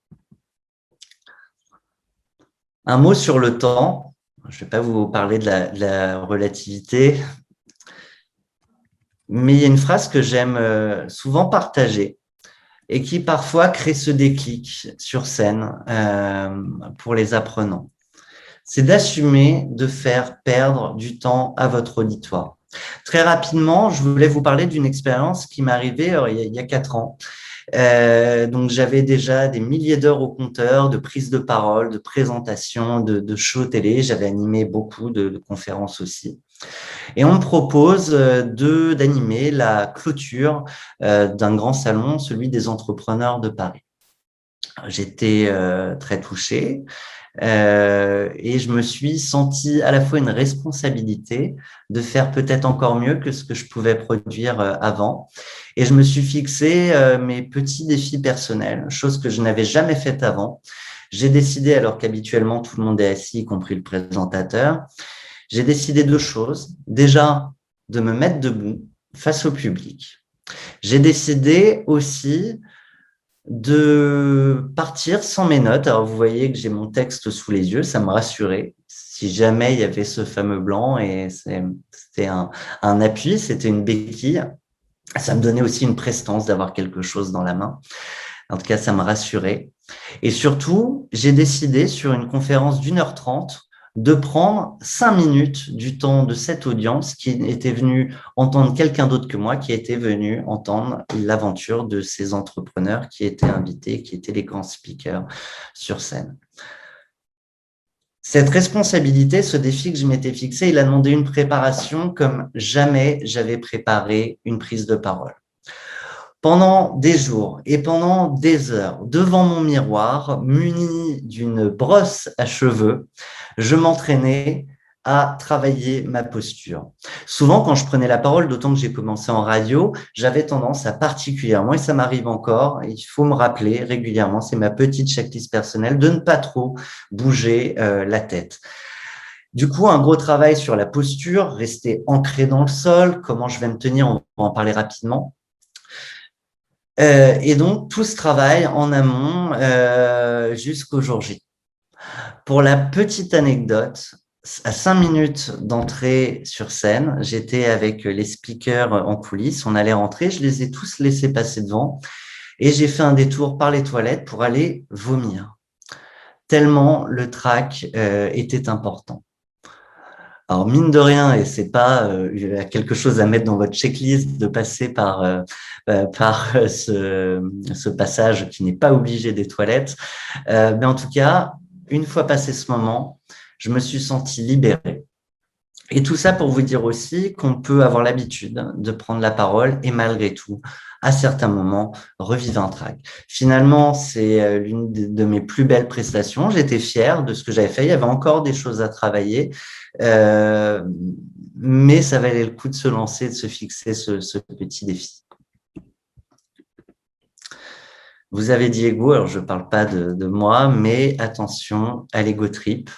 Un mot sur le temps. Je ne vais pas vous parler de la relativité, mais il y a une phrase que j'aime souvent partager et qui parfois crée ce déclic sur scène pour les apprenants. C'est d'assumer de faire perdre du temps à votre auditoire. Très rapidement, je voulais vous parler d'une expérience qui m'est arrivée il y a 4 ans. Donc, j'avais déjà des milliers d'heures au compteur de prises de parole, de présentations, de shows télé. J'avais animé beaucoup de conférences aussi. Et on me propose d'animer la clôture d'un grand salon, celui des entrepreneurs de Paris. J'étais très touché. Et je me suis senti à la fois une responsabilité de faire peut-être encore mieux que ce que je pouvais produire avant. Et je me suis fixé mes petits défis personnels, chose que je n'avais jamais faite avant. J'ai décidé, alors qu'habituellement tout le monde est assis, y compris le présentateur, j'ai décidé 2 choses. Déjà, de me mettre debout face au public. J'ai décidé aussi de partir sans mes notes. Alors, vous voyez que j'ai mon texte sous les yeux, ça me rassurait. Si jamais il y avait ce fameux blanc, et c'était un appui, c'était une béquille, ça me donnait aussi une prestance d'avoir quelque chose dans la main. En tout cas, ça me rassurait. Et surtout, j'ai décidé sur une conférence d'1h30 de prendre 5 minutes du temps de cette audience qui était venue entendre quelqu'un d'autre que moi, qui était venu entendre l'aventure de ces entrepreneurs qui étaient invités, qui étaient les grands speakers sur scène. Cette responsabilité, ce défi que je m'étais fixé, il a demandé une préparation comme jamais j'avais préparé une prise de parole. Pendant des jours et pendant des heures, devant mon miroir, muni d'une brosse à cheveux, je m'entraînais à travailler ma posture. Souvent, quand je prenais la parole, d'autant que j'ai commencé en radio, j'avais tendance à particulièrement, et ça m'arrive encore, il faut me rappeler régulièrement, c'est ma petite checklist personnelle, de ne pas trop bouger la tête. Du coup, un gros travail sur la posture, rester ancré dans le sol, comment je vais me tenir, on va en parler rapidement. Et donc, tout ce travail en amont jusqu'au jour J. Pour la petite anecdote, à 5 minutes d'entrée sur scène, j'étais avec les speakers en coulisses, on allait rentrer, je les ai tous laissés passer devant et j'ai fait un détour par les toilettes pour aller vomir, tellement le trac était important. Alors, mine de rien, et c'est pas quelque chose à mettre dans votre checklist de passer par ce passage qui n'est pas obligé des toilettes, mais en tout cas, une fois passé ce moment, je me suis senti libéré. Et tout ça pour vous dire aussi qu'on peut avoir l'habitude de prendre la parole et malgré tout, à certains moments, revivre un trac. Finalement, c'est l'une de mes plus belles prestations. J'étais fier de ce que j'avais fait. Il y avait encore des choses à travailler, mais ça valait le coup de se lancer, de se fixer ce petit défi. Vous avez dit ego, alors je ne parle pas de moi, mais attention à l'ego trip.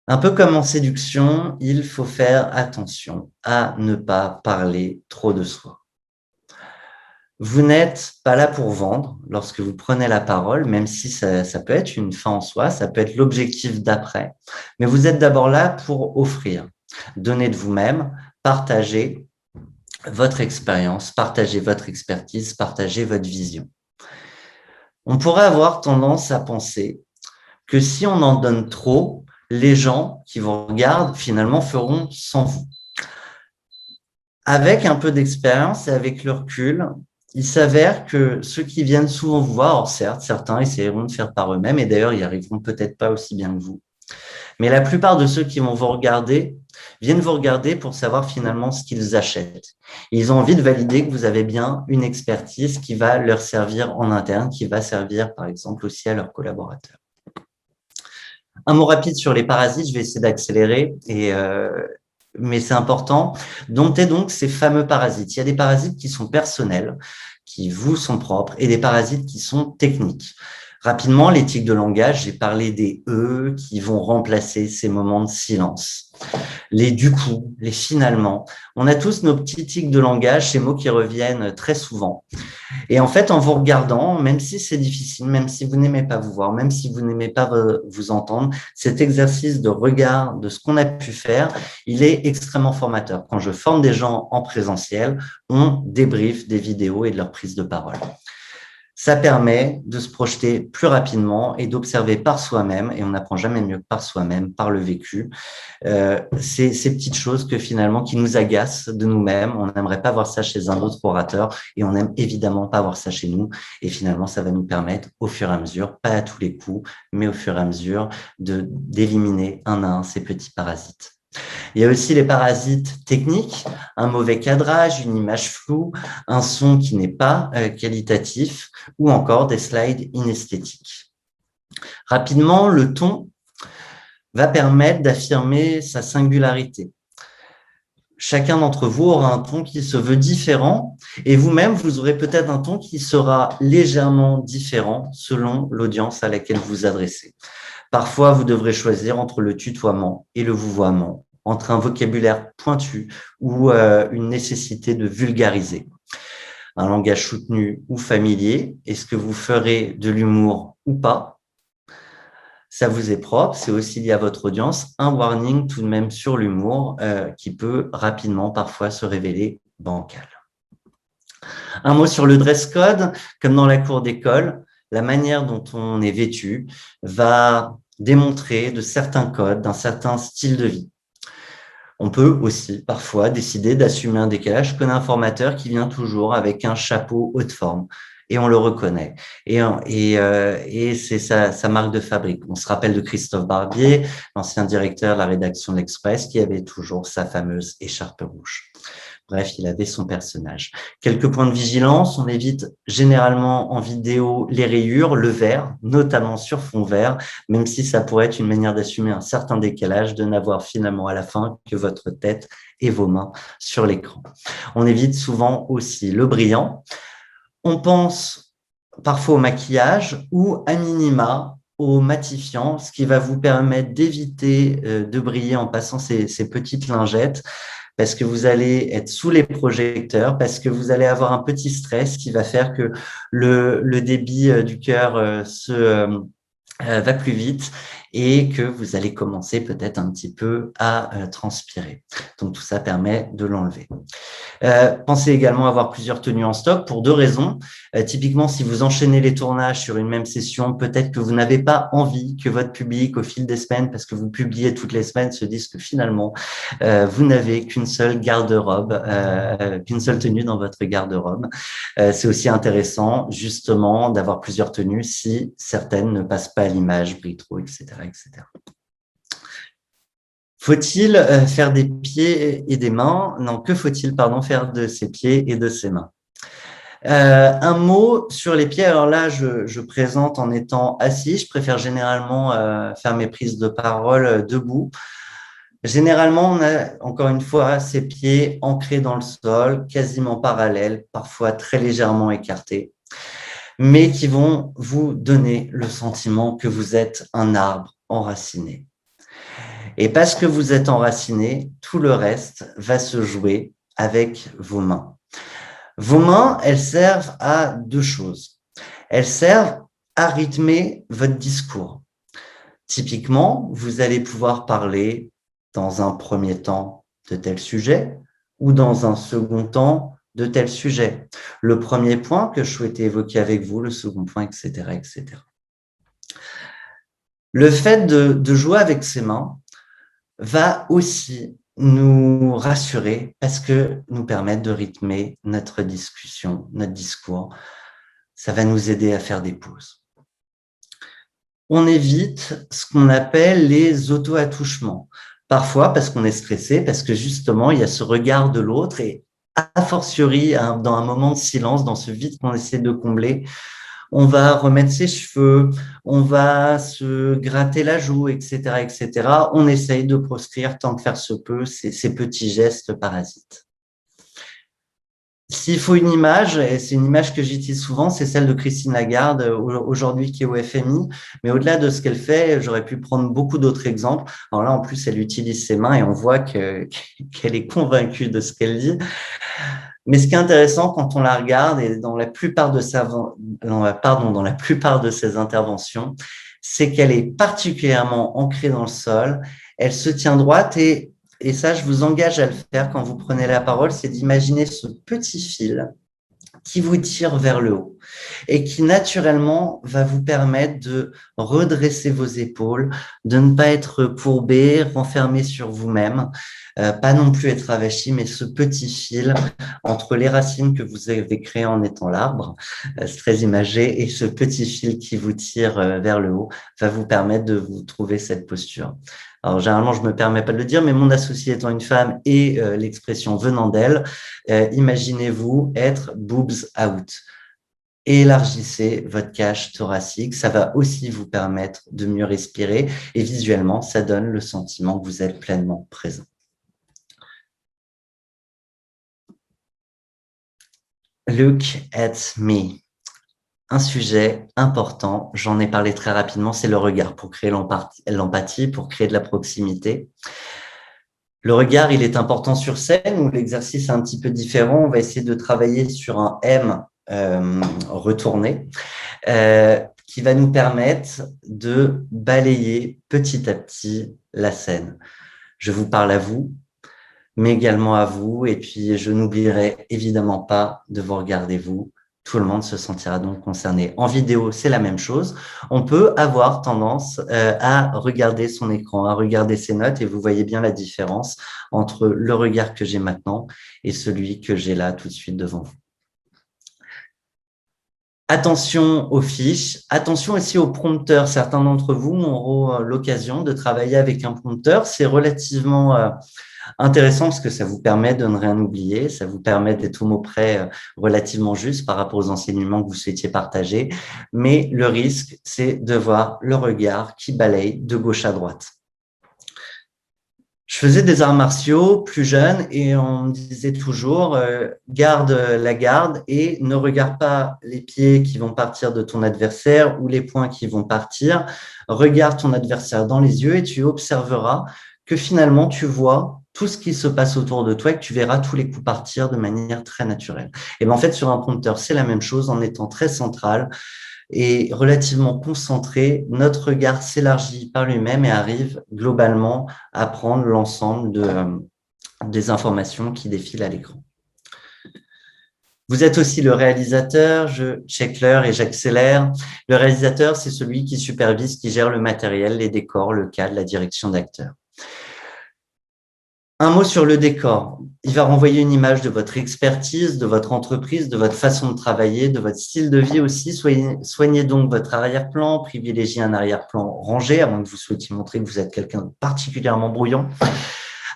Un peu comme en séduction, il faut faire attention à ne pas parler trop de soi. Vous n'êtes pas là pour vendre lorsque vous prenez la parole, même si ça peut être une fin en soi, ça peut être l'objectif d'après, mais vous êtes d'abord là pour offrir, donner de vous-même, partager votre expérience, partager votre expertise, partager votre vision. On pourrait avoir tendance à penser que si on en donne trop, les gens qui vous regardent, finalement, feront sans vous. Avec un peu d'expérience et avec le recul, il s'avère que ceux qui viennent souvent vous voir, alors certes, certains essaieront de faire par eux-mêmes, et d'ailleurs, ils n'y arriveront peut-être pas aussi bien que vous. Mais la plupart de ceux qui vont vous regarder viennent vous regarder pour savoir finalement ce qu'ils achètent. Ils ont envie de valider que vous avez bien une expertise qui va leur servir en interne, qui va servir, par exemple, aussi à leurs collaborateurs. Un mot rapide sur les parasites, je vais essayer d'accélérer, mais c'est important. Domptez donc ces fameux parasites. Il y a des parasites qui sont personnels, qui vous sont propres, et des parasites qui sont techniques. Rapidement, l'éthique de langage, j'ai parlé des « e » qui vont remplacer ces moments de silence. Les « du coup », les « finalement ». On a tous nos petits tics de langage, ces mots qui reviennent très souvent. Et en fait, en vous regardant, même si c'est difficile, même si vous n'aimez pas vous voir, même si vous n'aimez pas vous entendre, cet exercice de regard de ce qu'on a pu faire, il est extrêmement formateur. Quand je forme des gens en présentiel, on débriefe des vidéos et de leur prise de parole. Ça permet de se projeter plus rapidement et d'observer par soi-même, et on n'apprend jamais mieux que par soi-même, par le vécu, ces petites choses que finalement qui nous agacent de nous-mêmes. On n'aimerait pas voir ça chez un autre orateur et on n'aime évidemment pas voir ça chez nous. Et finalement, ça va nous permettre au fur et à mesure, pas à tous les coups, mais au fur et à mesure d'éliminer un à un ces petits parasites. Il y a aussi les parasites techniques, un mauvais cadrage, une image floue, un son qui n'est pas qualitatif ou encore des slides inesthétiques. Rapidement, le ton va permettre d'affirmer sa singularité. Chacun d'entre vous aura un ton qui se veut différent et vous-même, vous aurez peut-être un ton qui sera légèrement différent selon l'audience à laquelle vous vous adressez. Parfois, vous devrez choisir entre le tutoiement et le vouvoiement, entre un vocabulaire pointu ou une nécessité de vulgariser. Un langage soutenu ou familier, est-ce que vous ferez de l'humour ou pas? Ça vous est propre, c'est aussi lié à votre audience. Un warning tout de même sur l'humour qui peut rapidement parfois se révéler bancal. Un mot sur le dress code, comme dans la cour d'école, la manière dont on est vêtu va démontrer de certains codes, d'un certain style de vie. On peut aussi parfois décider d'assumer un décalage. Je connais un formateur qui vient toujours avec un chapeau haute forme et on le reconnaît. Et c'est sa marque de fabrique. On se rappelle de Christophe Barbier, l'ancien directeur de la rédaction de l'Express, qui avait toujours sa fameuse écharpe rouge. Bref, il avait son personnage. Quelques points de vigilance, on évite généralement en vidéo les rayures, le vert, notamment sur fond vert, même si ça pourrait être une manière d'assumer un certain décalage, de n'avoir finalement à la fin que votre tête et vos mains sur l'écran. On évite souvent aussi le brillant. On pense parfois au maquillage ou à minima au matifiant, ce qui va vous permettre d'éviter de briller en passant ces petites lingettes, parce que vous allez être sous les projecteurs, parce que vous allez avoir un petit stress qui va faire que le débit du cœur va plus vite et que vous allez commencer peut-être un petit peu à transpirer. Donc, tout ça permet de l'enlever. Pensez également à avoir plusieurs tenues en stock pour deux raisons. Typiquement, si vous enchaînez les tournages sur une même session, peut-être que vous n'avez pas envie que votre public, au fil des semaines, parce que vous publiez toutes les semaines, se dise que finalement, vous n'avez qu'une seule garde-robe, qu'une seule tenue dans votre garde-robe. C'est aussi intéressant, justement, d'avoir plusieurs tenues si certaines ne passent pas à l'image, brillent trop, etc., etc. Faut-il faire des pieds et des mains? Non, que faut-il, faire de ses pieds et de ses mains? Un mot sur les pieds. Alors là, je présente en étant assis. Je préfère généralement faire mes prises de parole debout. Généralement, on a encore une fois ses pieds ancrés dans le sol, quasiment parallèles, parfois très légèrement écartés, mais qui vont vous donner le sentiment que vous êtes un arbre enraciné. Et parce que vous êtes enraciné, tout le reste va se jouer avec vos mains. Vos mains, elles servent à deux choses. Elles servent à rythmer votre discours. Typiquement, vous allez pouvoir parler dans un premier temps de tel sujet ou dans un second temps de tel sujet. Le premier point que je souhaitais évoquer avec vous, le second point, etc., etc. Le fait de jouer avec ses mains va aussi nous rassurer parce que nous permettre de rythmer notre discussion, notre discours. Ça va nous aider à faire des pauses. On évite ce qu'on appelle les auto-attouchements. Parfois parce qu'on est stressé, parce que justement, il y a ce regard de l'autre et a fortiori, dans un moment de silence, dans ce vide qu'on essaie de combler, on va remettre ses cheveux, on va se gratter la joue, etc., etc. On essaye de proscrire tant que faire se peut ces petits gestes parasites. S'il faut une image, et c'est une image que j'utilise souvent, c'est celle de Christine Lagarde, aujourd'hui qui est au FMI. Mais au-delà de ce qu'elle fait, j'aurais pu prendre beaucoup d'autres exemples. Alors là, en plus, elle utilise ses mains et on voit qu'elle est convaincue de ce qu'elle dit. Mais ce qui est intéressant quand on la regarde, et dans la plupart de ses interventions, c'est qu'elle est particulièrement ancrée dans le sol. Elle se tient droite et ça, je vous engage à le faire quand vous prenez la parole, c'est d'imaginer ce petit fil qui vous tire vers le haut et qui naturellement va vous permettre de redresser vos épaules, de ne pas être courbé, renfermé sur vous-même, pas non plus être avachi, mais ce petit fil entre les racines que vous avez créées en étant l'arbre, c'est très imagé, et ce petit fil qui vous tire vers le haut va vous permettre de vous trouver cette posture. Alors, généralement, je me permets pas de le dire, mais mon associée étant une femme et l'expression venant d'elle, imaginez-vous être boobs out. Élargissez votre cage thoracique. Ça va aussi vous permettre de mieux respirer et visuellement, ça donne le sentiment que vous êtes pleinement présent. Look at me. Un sujet important, j'en ai parlé très rapidement, c'est le regard pour créer l'empathie, pour créer de la proximité. Le regard, il est important sur scène où l'exercice est un petit peu différent. On va essayer de travailler sur un M retourné qui va nous permettre de balayer petit à petit la scène. Je vous parle à vous, mais également à vous. Et puis, je n'oublierai évidemment pas de vous regarder vous. Tout le monde se sentira donc concerné. En vidéo, c'est la même chose. On peut avoir tendance à regarder son écran, à regarder ses notes et vous voyez bien la différence entre le regard que j'ai maintenant et celui que j'ai là tout de suite devant vous. Attention aux fiches, attention aussi aux prompteurs. Certains d'entre vous auront l'occasion de travailler avec un prompteur. C'est relativement Intéressant parce que ça vous permet de ne rien oublier, ça vous permet d'être au mot près relativement juste par rapport aux enseignements que vous souhaitiez partager. Mais le risque, c'est de voir le regard qui balaye de gauche à droite. Je faisais des arts martiaux plus jeune et on me disait toujours garde la garde et ne regarde pas les pieds qui vont partir de ton adversaire ou les poings qui vont partir. Regarde ton adversaire dans les yeux et tu observeras que finalement tu vois tout ce qui se passe autour de toi et que tu verras tous les coups partir de manière très naturelle. Et bien en fait sur un prompteur c'est la même chose en étant très central et relativement concentré, notre regard s'élargit par lui-même et arrive globalement à prendre l'ensemble des informations qui défilent à l'écran. Vous êtes aussi le réalisateur, je check l'heure et j'accélère. Le réalisateur, c'est celui qui supervise, qui gère le matériel, les décors, le cadre, la direction d'acteur. Un mot sur le décor. Il va renvoyer une image de votre expertise, de votre entreprise, de votre façon de travailler, de votre style de vie aussi. Soignez donc votre arrière-plan, privilégiez un arrière-plan rangé, à moins que vous souhaitiez montrer que vous êtes quelqu'un de particulièrement brouillant,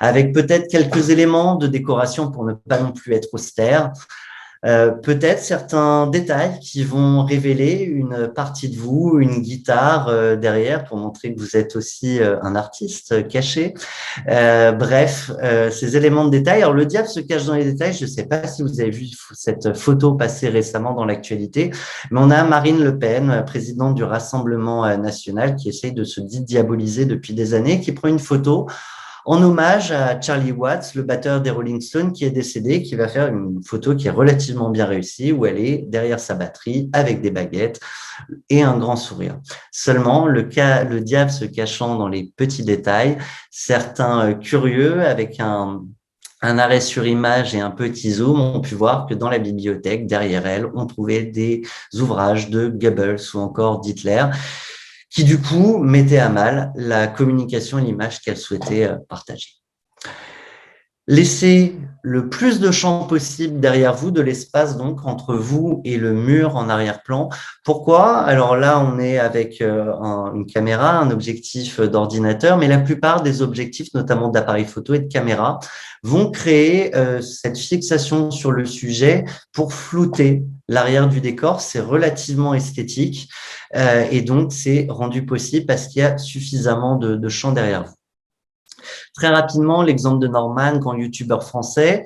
avec peut-être quelques éléments de décoration pour ne pas non plus être austère. Peut-être certains détails qui vont révéler une partie de vous, une guitare derrière pour montrer que vous êtes aussi un artiste caché. Bref, ces éléments de détail. Alors, le diable se cache dans les détails. Je ne sais pas si vous avez vu cette photo passer récemment dans l'actualité, mais on a Marine Le Pen, présidente du Rassemblement national, qui essaye de se diaboliser depuis des années, qui prend une photo en hommage à Charlie Watts, le batteur des Rolling Stones qui est décédé, qui va faire une photo qui est relativement bien réussie, où elle est derrière sa batterie avec des baguettes et un grand sourire. Seulement, le diable se cachant dans les petits détails, certains curieux avec un arrêt sur image et un petit zoom ont pu voir que dans la bibliothèque, derrière elle, on trouvait des ouvrages de Goebbels ou encore d'Hitler, qui du coup mettait à mal la communication et l'image qu'elle souhaitait partager. Laissez le plus de champ possible derrière vous, de l'espace donc entre vous et le mur en arrière-plan. Pourquoi? Alors là, on est avec une caméra, un objectif d'ordinateur, mais la plupart des objectifs, notamment d'appareils photo et de caméras, vont créer cette fixation sur le sujet pour flouter l'arrière du décor. C'est relativement esthétique et donc c'est rendu possible parce qu'il y a suffisamment de champ derrière vous. Très rapidement, l'exemple de Norman, grand youtubeur français,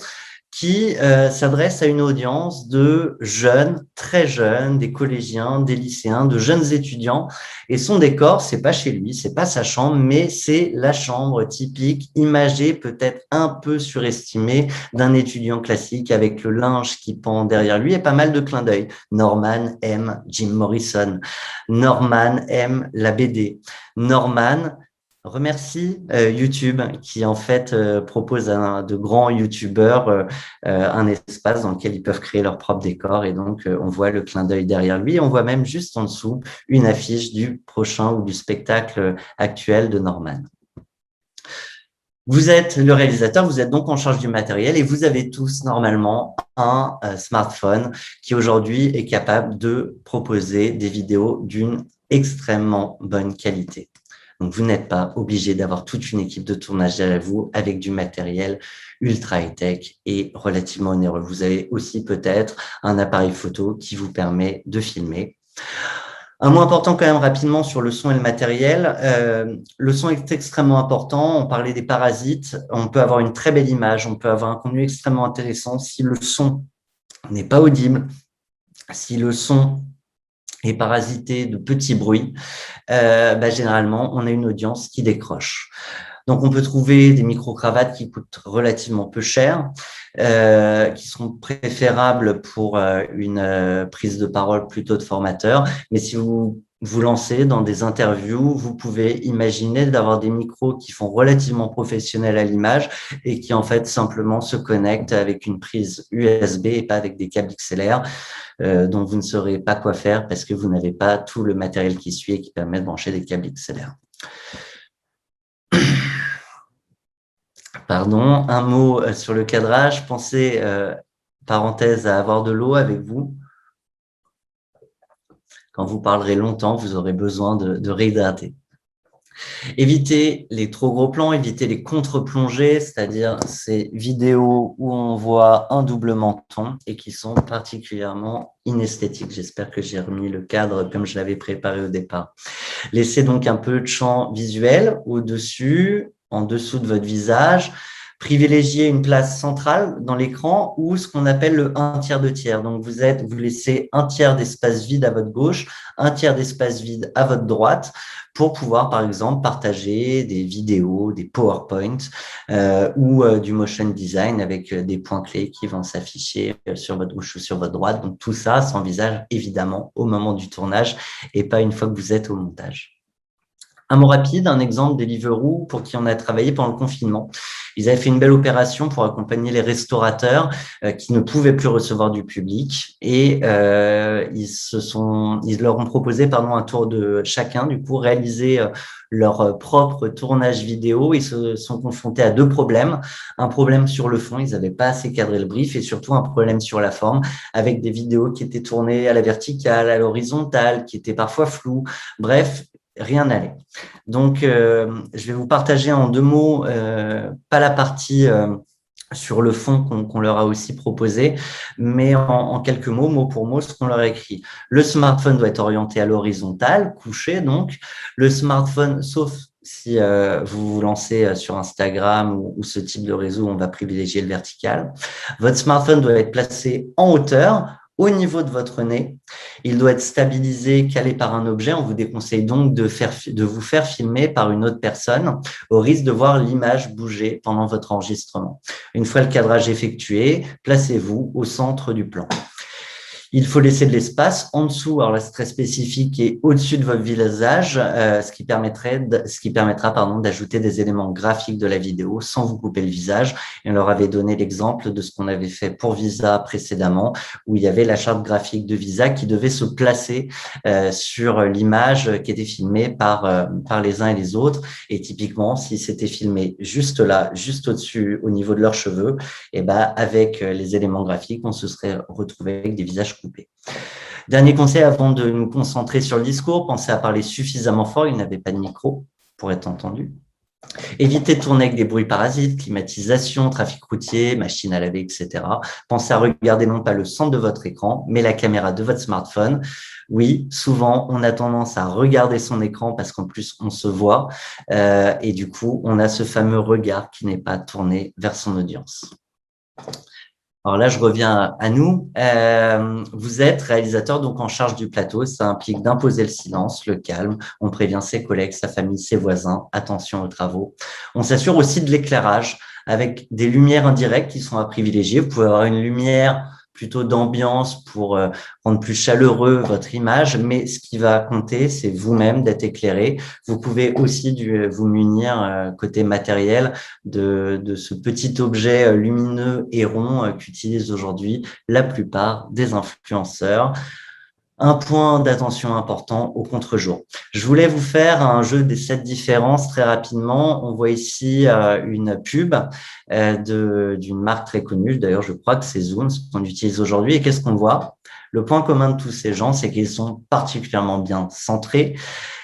qui s'adresse à une audience de jeunes, très jeunes, des collégiens, des lycéens, de jeunes étudiants. Et son décor, c'est pas chez lui, c'est pas sa chambre, mais c'est la chambre typique, imagée, peut-être un peu surestimée, d'un étudiant classique avec le linge qui pend derrière lui et pas mal de clins d'œil. Norman aime Jim Morrison. Norman aime la BD. Norman remercie YouTube qui en fait propose à de grands YouTubeurs un espace dans lequel ils peuvent créer leur propre décor et donc on voit le clin d'œil derrière lui. On voit même juste en dessous une affiche du prochain ou du spectacle actuel de Norman. Vous êtes le réalisateur, vous êtes donc en charge du matériel et vous avez tous normalement un smartphone qui aujourd'hui est capable de proposer des vidéos d'une extrêmement bonne qualité. Donc, vous n'êtes pas obligé d'avoir toute une équipe de tournage derrière vous avec du matériel ultra high-tech et relativement onéreux. Vous avez aussi peut-être un appareil photo qui vous permet de filmer. Un mot important quand même rapidement sur le son et le matériel. Le son est extrêmement important. On parlait des parasites. On peut avoir une très belle image. On peut avoir un contenu extrêmement intéressant. Si le son n'est pas audible, si le son est parasité de petits bruits, généralement, on a une audience qui décroche. Donc, on peut trouver des micro-cravates qui coûtent relativement peu cher, qui seront préférables pour une prise de parole plutôt de formateur. Mais si vous vous lancez dans des interviews, vous pouvez imaginer d'avoir des micros qui font relativement professionnels à l'image et qui en fait simplement se connectent avec une prise USB et pas avec des câbles XLR dont vous ne saurez pas quoi faire parce que vous n'avez pas tout le matériel qui suit et qui permet de brancher des câbles XLR. Pardon, un mot sur le cadrage. Pensez, parenthèse, à avoir de l'eau avec vous. Quand vous parlerez longtemps, vous aurez besoin de réhydrater. Évitez les trop gros plans, évitez les contre-plongées, c'est-à-dire ces vidéos où on voit un double menton et qui sont particulièrement inesthétiques. J'espère que j'ai remis le cadre comme je l'avais préparé au départ. Laissez donc un peu de champ visuel au-dessus, en dessous de votre visage. Privilégiez une place centrale dans l'écran ou ce qu'on appelle le 1/3 de tiers. Donc, vous laissez un tiers d'espace vide à votre gauche, un tiers d'espace vide à votre droite pour pouvoir, par exemple, partager des vidéos, des PowerPoint ou du motion design avec des points clés qui vont s'afficher sur votre gauche ou sur votre droite. Donc, tout ça s'envisage évidemment au moment du tournage et pas une fois que vous êtes au montage. Un mot rapide, un exemple Deliveroo pour qui on a travaillé pendant le confinement. Ils avaient fait une belle opération pour accompagner les restaurateurs qui ne pouvaient plus recevoir du public et ils leur ont proposé un tour de chacun, du coup, réaliser leur propre tournage vidéo. Ils se sont confrontés à deux problèmes. Un problème sur le fond, ils n'avaient pas assez cadré le brief et surtout un problème sur la forme avec des vidéos qui étaient tournées à la verticale, à l'horizontale, qui étaient parfois floues. Bref, rien n'allait. Donc, je vais vous partager en 2 mots, pas la partie sur le fond qu'on leur a aussi proposé, mais en quelques mots, mot pour mot, ce qu'on leur a écrit. Le smartphone doit être orienté à l'horizontale, couché donc. Le smartphone, sauf si vous vous lancez sur Instagram ou ce type de réseau, on va privilégier le vertical. Votre smartphone doit être placé en hauteur, au niveau de votre nez. Il doit être stabilisé, calé par un objet. On vous déconseille donc de vous faire filmer par une autre personne au risque de voir l'image bouger pendant votre enregistrement. Une fois le cadrage effectué, placez-vous au centre du plan. Il faut laisser de l'espace en dessous, alors là c'est très spécifique, et au-dessus de votre visage, ce qui permettra d'ajouter des éléments graphiques de la vidéo sans vous couper le visage. Et on leur avait donné l'exemple de ce qu'on avait fait pour Visa précédemment, où il y avait la charte graphique de Visa qui devait se placer sur l'image qui était filmée par les uns et les autres. Et typiquement, si c'était filmé juste là, juste au-dessus, au niveau de leurs cheveux, et avec les éléments graphiques, on se serait retrouvé avec des visages coupés. Dernier conseil avant de nous concentrer sur le discours, pensez à parler suffisamment fort, il n'avait pas de micro pour être entendu. Évitez de tourner avec des bruits parasites, climatisation, trafic routier, machine à laver, etc. Pensez à regarder non pas le centre de votre écran, mais la caméra de votre smartphone. Oui, souvent, on a tendance à regarder son écran parce qu'en plus, on se voit et du coup, on a ce fameux regard qui n'est pas tourné vers son audience. Alors là, je reviens à nous. Vous êtes réalisateur donc en charge du plateau. Ça implique d'imposer le silence, le calme. On prévient ses collègues, sa famille, ses voisins. Attention aux travaux. On s'assure aussi de l'éclairage avec des lumières indirectes qui sont à privilégier. Vous pouvez avoir une lumière plutôt d'ambiance pour rendre plus chaleureux votre image, mais ce qui va compter, c'est vous-même d'être éclairé. Vous pouvez aussi vous munir côté matériel de ce petit objet lumineux et rond qu'utilisent aujourd'hui la plupart des influenceurs. Un point d'attention important au contre-jour. Je voulais vous faire un jeu des 7 différences très rapidement. On voit ici une pub d'une marque très connue. D'ailleurs, je crois que c'est Zoom, ce qu'on utilise aujourd'hui. Et qu'est-ce qu'on voit? Le point commun de tous ces gens, c'est qu'ils sont particulièrement bien centrés.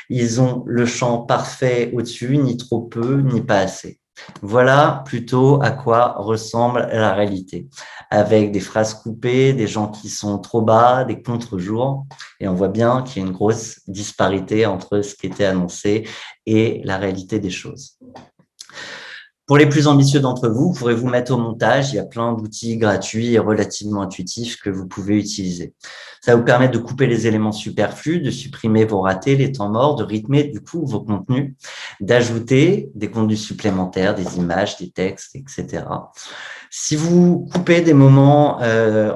Ils ont le champ parfait au-dessus, ni trop peu, ni pas assez. Voilà plutôt à quoi ressemble la réalité, avec des phrases coupées, des gens qui sont trop bas, des contre-jours, et on voit bien qu'il y a une grosse disparité entre ce qui était annoncé et la réalité des choses. Pour les plus ambitieux d'entre vous, vous pourrez vous mettre au montage. Il y a plein d'outils gratuits et relativement intuitifs que vous pouvez utiliser. Ça va vous permettre de couper les éléments superflus, de supprimer vos ratés, les temps morts, de rythmer du coup vos contenus, d'ajouter des contenus supplémentaires, des images, des textes, etc. Si vous coupez des moments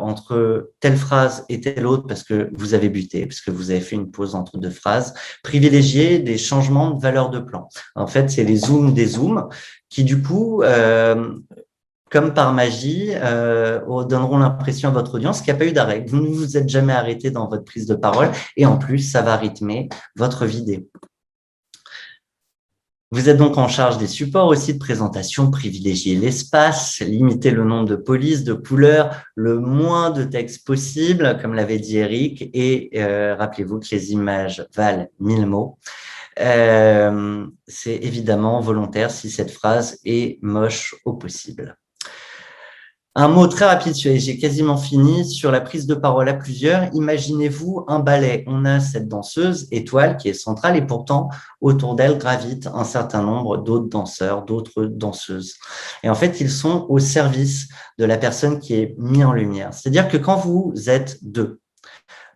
entre telle phrase et telle autre parce que vous avez buté, parce que vous avez fait une pause entre deux phrases, privilégiez des changements de valeur de plan. En fait, c'est les zooms des zooms qui du coup, comme par magie, donneront l'impression à votre audience qu'il n'y a pas eu d'arrêt. Vous ne vous êtes jamais arrêté dans votre prise de parole et en plus, ça va rythmer votre vidéo. Vous êtes donc en charge des supports aussi de présentation, privilégier l'espace, limiter le nombre de polices, de couleurs, le moins de texte possible, comme l'avait dit Eric, et rappelez-vous que les images valent 1000 mots. C'est évidemment volontaire si cette phrase est moche au possible. Un mot très rapide, j'ai quasiment fini, sur la prise de parole à plusieurs. Imaginez-vous un ballet. On a cette danseuse, Étoile, qui est centrale et pourtant, autour d'elle gravitent un certain nombre d'autres danseurs, d'autres danseuses. Et en fait, ils sont au service de la personne qui est mise en lumière. C'est-à-dire que quand vous êtes deux,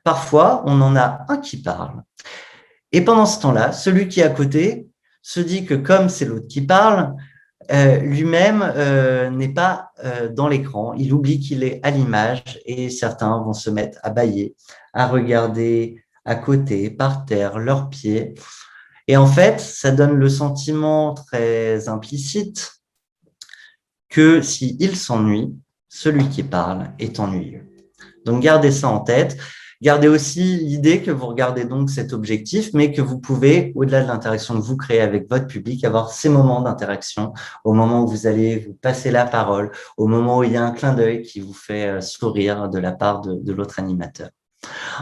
parfois, on en a un qui parle. Et pendant ce temps-là, celui qui est à côté se dit que comme c'est l'autre qui parle, lui-même n'est pas dans l'écran, il oublie qu'il est à l'image et certains vont se mettre à bâiller, à regarder à côté, par terre, leurs pieds. Et en fait, ça donne le sentiment très implicite que s'il s'ennuie, celui qui parle est ennuyeux. Donc, gardez ça en tête. Gardez aussi l'idée que vous regardez donc cet objectif, mais que vous pouvez, au-delà de l'interaction que vous créez avec votre public, avoir ces moments d'interaction, au moment où vous allez vous passer la parole, au moment où il y a un clin d'œil qui vous fait sourire de la part de l'autre animateur.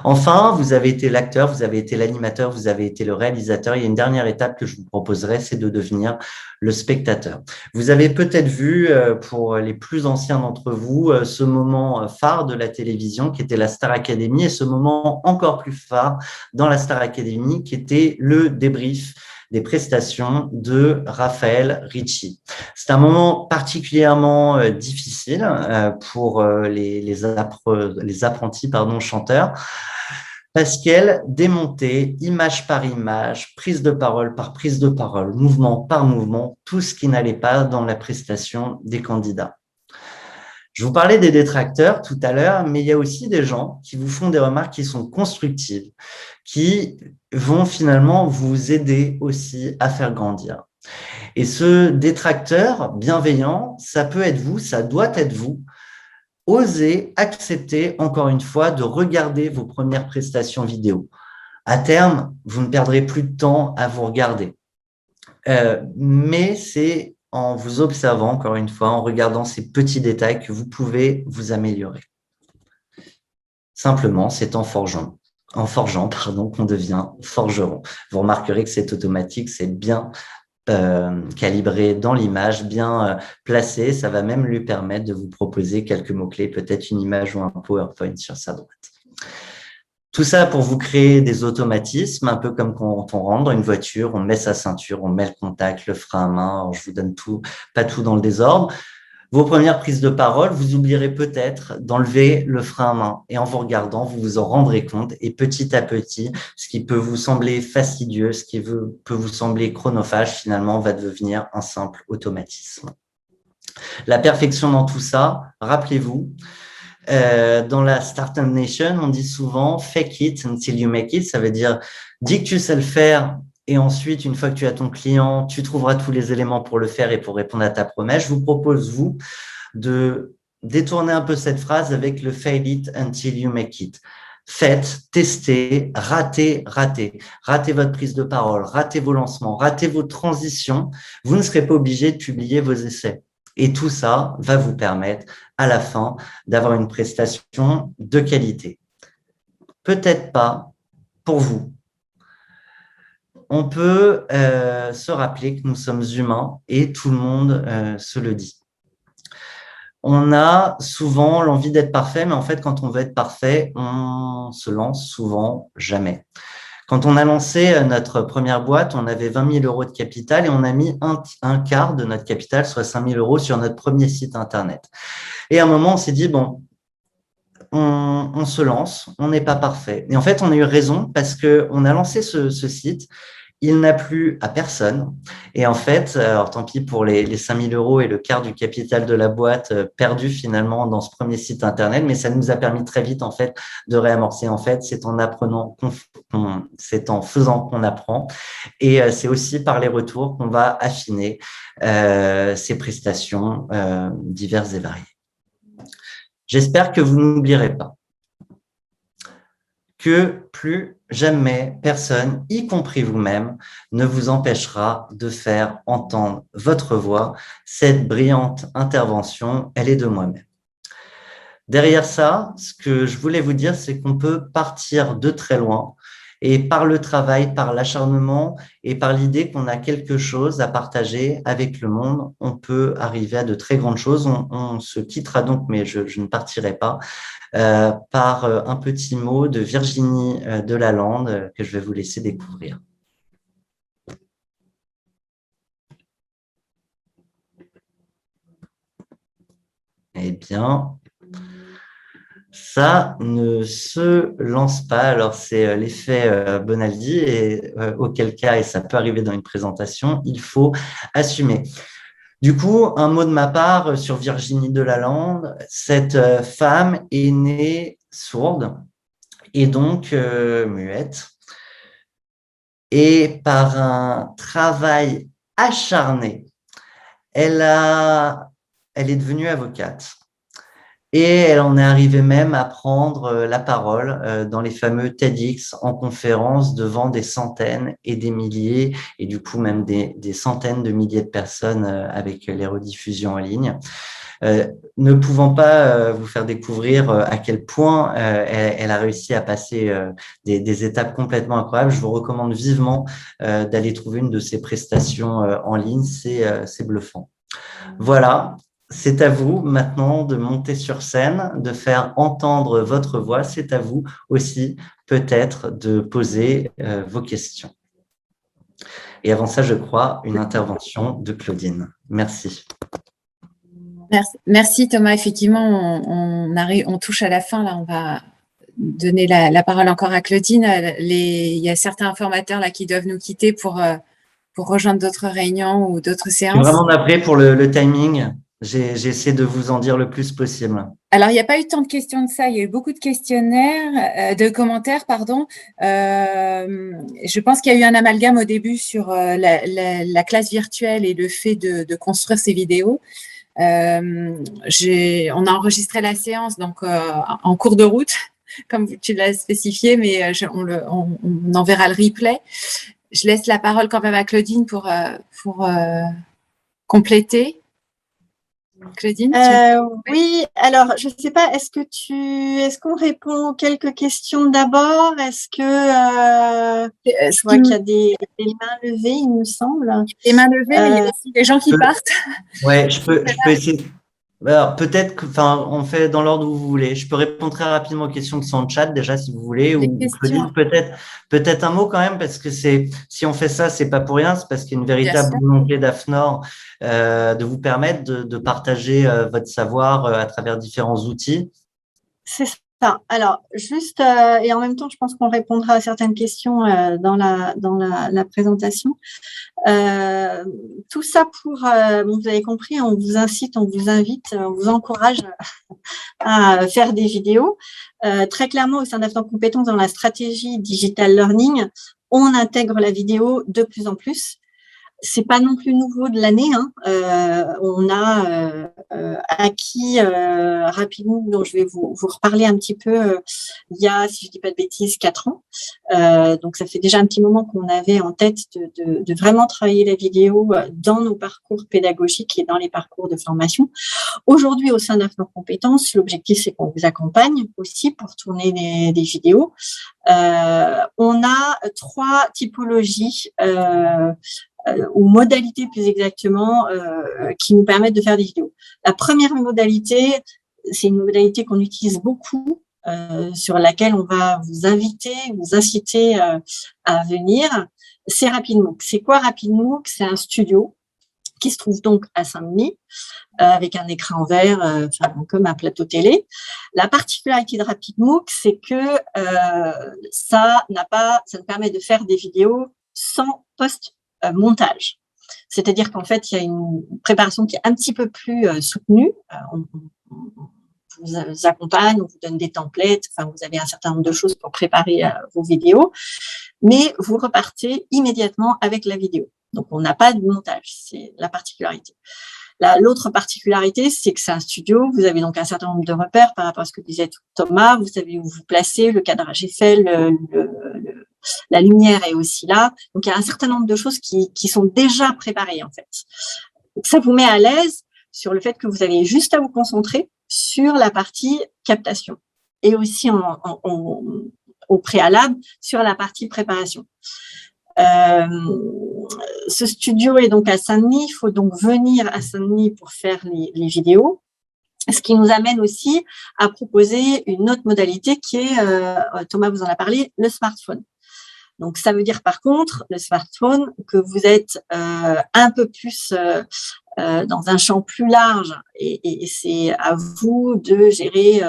Enfin, vous avez été l'acteur, vous avez été l'animateur, vous avez été le réalisateur. Il y a une dernière étape que je vous proposerai, c'est de devenir le spectateur. Vous avez peut-être vu, pour les plus anciens d'entre vous, ce moment phare de la télévision qui était la Star Academy et ce moment encore plus phare dans la Star Academy qui était le débrief des prestations de Raphaël Ricci. C'est un moment particulièrement difficile pour les apprentis chanteurs parce qu'elle démontait image par image, prise de parole par prise de parole, mouvement par mouvement, tout ce qui n'allait pas dans la prestation des candidats. Je vous parlais des détracteurs tout à l'heure, mais il y a aussi des gens qui vous font des remarques qui sont constructives, qui vont finalement vous aider aussi à faire grandir. Et ce détracteur bienveillant, ça peut être vous, ça doit être vous. Osez accepter, encore une fois, de regarder vos premières prestations vidéo. À terme, vous ne perdrez plus de temps à vous regarder. Mais c'est en vous observant, encore une fois, en regardant ces petits détails que vous pouvez vous améliorer. Simplement, c'est en forgeant qu'on devient forgeron. Vous remarquerez que c'est automatique, c'est bien calibré dans l'image, bien placé. Ça va même lui permettre de vous proposer quelques mots-clés, peut-être une image ou un PowerPoint sur sa droite. Tout ça pour vous créer des automatismes, un peu comme quand on rentre dans une voiture, on met sa ceinture, on met le contact, le frein à main. Alors, je vous donne pas tout dans le désordre. Vos premières prises de parole, vous oublierez peut-être d'enlever le frein à main. Et en vous regardant, vous vous en rendrez compte. Et petit à petit, ce qui peut vous sembler fastidieux, ce qui peut vous sembler chronophage, finalement, va devenir un simple automatisme. La perfection dans tout ça, rappelez-vous, dans la Startup Nation, on dit souvent « fake it until you make it ». Ça veut dire « dis que tu sais le faire et ensuite, une fois que tu as ton client, tu trouveras tous les éléments pour le faire et pour répondre à ta promesse ». Je vous propose, vous, de détourner un peu cette phrase avec le « fail it until you make it ». Faites, testez, ratez votre prise de parole, ratez vos lancements, ratez vos transitions. Vous ne serez pas obligé de publier vos essais. Et tout ça va vous permettre, à la fin, d'avoir une prestation de qualité. Peut-être pas pour vous. On peut se rappeler que nous sommes humains et tout le monde se le dit. On a souvent l'envie d'être parfait, mais en fait, quand on veut être parfait, on se lance souvent jamais. Quand on a lancé notre première boîte, on avait 20 000 euros de capital et on a mis un quart de notre capital, soit 5 000 euros, sur notre premier site Internet. Et à un moment, on s'est dit, bon, on se lance, on n'est pas parfait. Et en fait, on a eu raison parce qu'on a lancé ce site. Il n'a plu à personne. Et en fait, alors tant pis pour les 5 000 euros et le quart du capital de la boîte perdu finalement dans ce premier site Internet, mais ça nous a permis très vite en fait de réamorcer. En fait, c'est en apprenant, c'est en faisant qu'on apprend. Et c'est aussi par les retours qu'on va affiner ces prestations diverses et variées. J'espère que vous n'oublierez pas que plus jamais personne, y compris vous-même, ne vous empêchera de faire entendre votre voix. Cette brillante intervention, elle est de moi-même. Derrière ça, ce que je voulais vous dire, c'est qu'on peut partir de très loin Et par le travail, par l'acharnement et par l'idée qu'on a quelque chose à partager avec le monde, on peut arriver à de très grandes choses. On se quittera donc, mais je ne partirai pas, par un petit mot de Virginie Delalande que je vais vous laisser découvrir. Eh bien, ça ne se lance pas. Alors, c'est l'effet Bonaldi, et auquel cas, et ça peut arriver dans une présentation, il faut assumer. Du coup, un mot de ma part sur Virginie Delalande. Cette femme est née sourde et donc muette. Et par un travail acharné, elle est devenue avocate. Et elle en est arrivée même à prendre la parole dans les fameux TEDx en conférence devant des centaines et des milliers, et du coup même des centaines de milliers de personnes avec les rediffusions en ligne. Ne pouvant pas vous faire découvrir à quel point elle a réussi à passer des étapes complètement incroyables, je vous recommande vivement d'aller trouver une de ses prestations en ligne, c'est bluffant. Voilà. C'est à vous maintenant de monter sur scène, de faire entendre votre voix. C'est à vous aussi peut-être de poser vos questions. Et avant ça, je crois, une intervention de Claudine. Merci. Merci Thomas. Effectivement, on touche à la fin. Là, on va donner la parole encore à Claudine. Il y a certains formateurs là qui doivent nous quitter pour rejoindre d'autres réunions ou d'autres séances. Je suis vraiment navré pour le timing. J'ai essayé de vous en dire le plus possible. Alors, il n'y a pas eu tant de questions de ça. Il y a eu beaucoup de de commentaires, pardon. Je pense qu'il y a eu un amalgame au début sur la classe virtuelle et le fait de construire ces vidéos. On a enregistré la séance donc en cours de route, comme tu l'as spécifié, mais on enverra le replay. Je laisse la parole quand même à Claudine pour compléter. Claudine, oui, alors je ne sais pas, est-ce qu'on répond aux quelques questions d'abord? Est-ce que je vois qu'il y a des mains levées, il me semble. Des mains levées, mais il y a aussi des gens qui partent. Ouais, je peux essayer. Alors, peut-être que, on fait dans l'ordre où vous voulez. Je peux répondre très rapidement aux questions qui sont en chat, déjà, si vous voulez, ou Claudine, peut-être un mot quand même, parce que si on fait ça, c'est pas pour rien, c'est parce qu'il y a une véritable volonté d'AFNOR de vous permettre de partager votre savoir à travers différents outils. C'est ça. Alors, juste, et en même temps, je pense qu'on répondra à certaines questions dans la présentation. Tout ça pour, vous avez compris, on vous incite, on vous invite, on vous encourage à faire des vidéos. Très clairement, au sein d'AFNOR Compétences, dans la stratégie Digital Learning, on intègre la vidéo de plus en plus. C'est pas non plus nouveau de l'année. On a acquis rapidement, dont je vais vous reparler un petit peu, il y a, si je dis pas de bêtises, 4 ans. Donc, ça fait déjà un petit moment qu'on avait en tête de vraiment travailler la vidéo dans nos parcours pédagogiques et dans les parcours de formation. Aujourd'hui, au sein d'AFNOR Compétences, l'objectif, c'est qu'on vous accompagne aussi pour tourner des vidéos. On a 3 typologies ou modalités plus exactement qui nous permettent de faire des vidéos. La première modalité, c'est une modalité qu'on utilise beaucoup, sur laquelle on va vous inviter, vous inciter à venir. C'est RapidMOOC. C'est quoi RapidMOOC? C'est un studio qui se trouve donc à Saint-Denis, avec un écran vert, comme un plateau télé. La particularité de RapidMOOC, c'est que ça ne permet de faire des vidéos sans post-montage. C'est-à-dire qu'en fait, il y a une préparation qui est un petit peu plus soutenue. On vous accompagne, on vous donne des templates, vous avez un certain nombre de choses pour préparer vos vidéos, mais vous repartez immédiatement avec la vidéo. Donc, on n'a pas de montage, c'est la particularité. L'autre particularité, c'est que c'est un studio, vous avez donc un certain nombre de repères par rapport à ce que disait Thomas, vous savez où vous placez, le cadrage est fait, la lumière est aussi là. Donc, il y a un certain nombre de choses qui sont déjà préparées, en fait. Donc, ça vous met à l'aise sur le fait que vous avez juste à vous concentrer sur la partie captation. Et aussi au préalable sur la partie préparation. Ce studio est donc à Saint-Denis. Il faut donc venir à Saint-Denis pour faire les vidéos. Ce qui nous amène aussi à proposer une autre modalité qui est, Thomas vous en a parlé, le smartphone. Donc, ça veut dire par contre, le smartphone, que vous êtes un peu plus dans un champ plus large et c'est à vous de gérer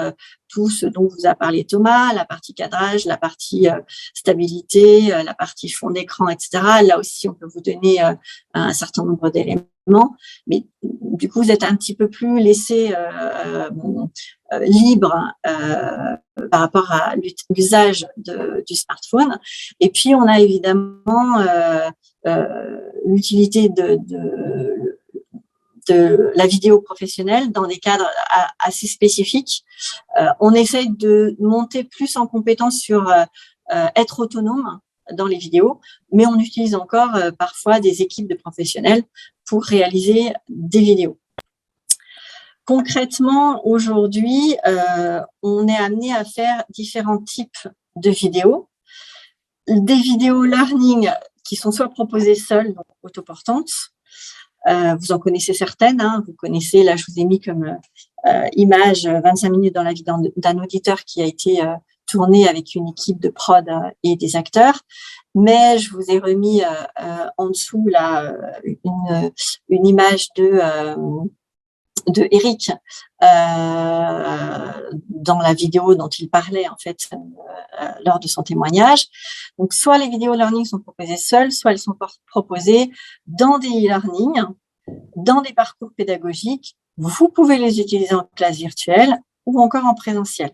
tout ce dont vous a parlé Thomas, la partie cadrage, la partie stabilité, la partie fond d'écran, etc. Là aussi, on peut vous donner un certain nombre d'éléments, mais du coup, vous êtes un petit peu plus laissé libre par rapport à l'usage du smartphone. Et puis, on a évidemment l'utilité de la vidéo professionnelle dans des cadres assez spécifiques. On essaye de monter plus en compétence sur être autonome dans les vidéos, mais on utilise encore parfois des équipes de professionnels pour réaliser des vidéos. Concrètement, aujourd'hui, on est amené à faire différents types de vidéos. Des vidéos learning qui sont soit proposées seules, donc autoportantes. Vous en connaissez certaines. Hein, vous connaissez, là, je vous ai mis comme image 25 minutes dans la vie d'un auditeur qui a été tourné avec une équipe de prod et des acteurs. Mais je vous ai remis en dessous là une image de Eric dans la vidéo dont il parlait en fait lors de son témoignage. Donc soit les vidéos learning sont proposées seules, soit elles sont proposées dans des e-learning, dans des parcours pédagogiques. Vous pouvez les utiliser en classe virtuelle ou encore en présentiel.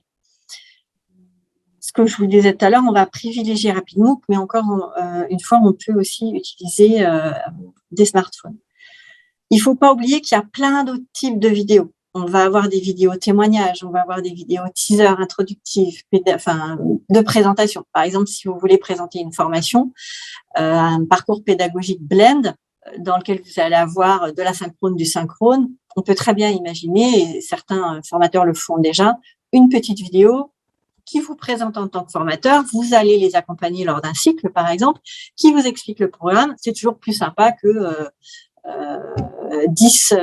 Ce que je vous disais tout à l'heure, on va privilégier rapidement, mais encore une fois, on peut aussi utiliser des smartphones. Il ne faut pas oublier qu'il y a plein d'autres types de vidéos. On va avoir des vidéos témoignages, on va avoir des vidéos teaser introductives, de présentation. Par exemple, si vous voulez présenter une formation, un parcours pédagogique blend, dans lequel vous allez avoir de la synchrone, du synchrone, on peut très bien imaginer, et certains formateurs le font déjà, une petite vidéo qui vous présente en tant que formateur. Vous allez les accompagner lors d'un cycle, par exemple, qui vous explique le programme. C'est toujours plus sympa que 10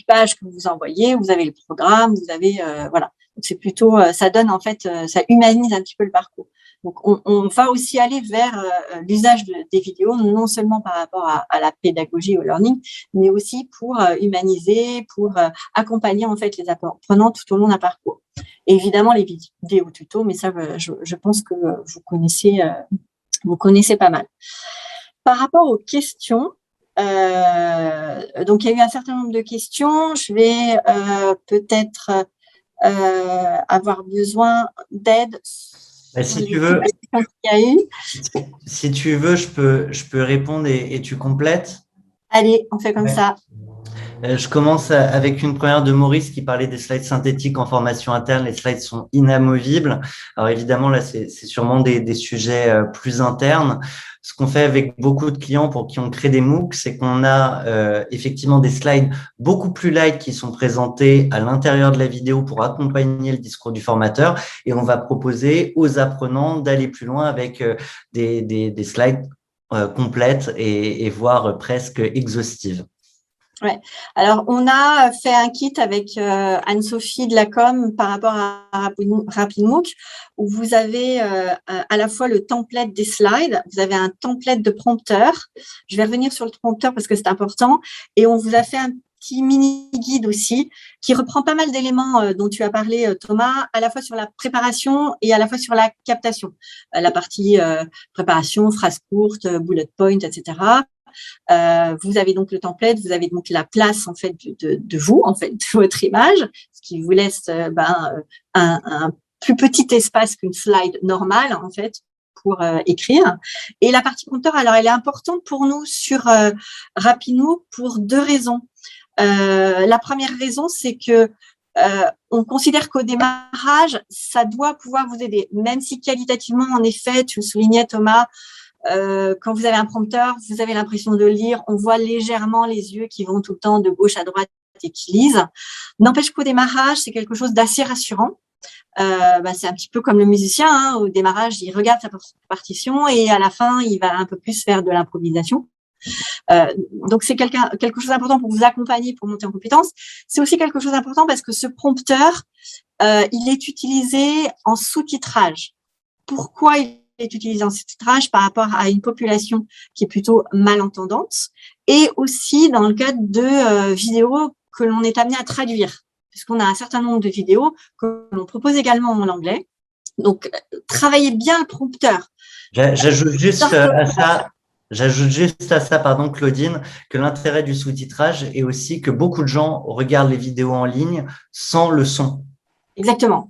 pages que vous envoyez, vous avez le programme, vous avez voilà. Donc c'est plutôt, ça donne en fait, ça humanise un petit peu le parcours. Donc on va aussi aller vers l'usage des vidéos, non seulement par rapport à la pédagogie, au learning, mais aussi pour humaniser, pour accompagner en fait les apprenants tout au long d'un parcours. Et évidemment les vidéos tutos, mais ça je pense que vous connaissez pas mal. Par rapport aux questions, donc il y a eu un certain nombre de questions. Je vais peut-être avoir besoin d'aide. Si tu veux, je peux répondre et tu complètes. Allez, on fait comme ça. Je commence avec une première de Maurice qui parlait des slides synthétiques en formation interne. Les slides sont inamovibles. Alors évidemment, là, c'est sûrement des sujets plus internes. Ce qu'on fait avec beaucoup de clients pour qui on crée des MOOC, c'est qu'on a effectivement des slides beaucoup plus light qui sont présentés à l'intérieur de la vidéo pour accompagner le discours du formateur. Et on va proposer aux apprenants d'aller plus loin avec des slides complètes et voire presque exhaustives. Ouais. Alors, on a fait un kit avec Anne-Sophie de la Com par rapport à RapidMOOC où vous avez à la fois le template des slides, vous avez un template de prompteur. Je vais revenir sur le prompteur parce que c'est important. Et on vous a fait un petit mini-guide aussi qui reprend pas mal d'éléments dont tu as parlé, Thomas, à la fois sur la préparation et à la fois sur la captation. La partie préparation, phrase courte, bullet point, etc. Vous avez donc le template, vous avez donc la place en fait de vous, en fait, de votre image, ce qui vous laisse un plus petit espace qu'une slide normale en fait pour écrire. Et la partie compteur, alors elle est importante pour nous sur RapidMOOC pour deux raisons. La première raison, c'est que on considère qu'au démarrage, ça doit pouvoir vous aider, même si qualitativement, en effet, tu le soulignais Thomas, quand vous avez un prompteur, vous avez l'impression de lire, on voit légèrement les yeux qui vont tout le temps de gauche à droite et qui lisent. N'empêche qu'au démarrage, c'est quelque chose d'assez rassurant c'est un petit peu comme le musicien, hein, au démarrage, il regarde sa partition et à la fin, il va un peu plus faire de l'improvisation. Donc, c'est quelque chose d'important pour vous accompagner, pour monter en compétence. C'est aussi quelque chose d'important parce que ce prompteur, il est utilisé en sous-titrage. Pourquoi il est utilisé en sous-titrage? Par rapport à une population qui est plutôt malentendante et aussi dans le cadre de vidéos que l'on est amené à traduire, puisqu'on a un certain nombre de vidéos que l'on propose également en anglais. Donc, travaillez bien le prompteur. J'ajoute juste à ça, pardon, Claudine, que l'intérêt du sous-titrage est aussi que beaucoup de gens regardent les vidéos en ligne sans le son.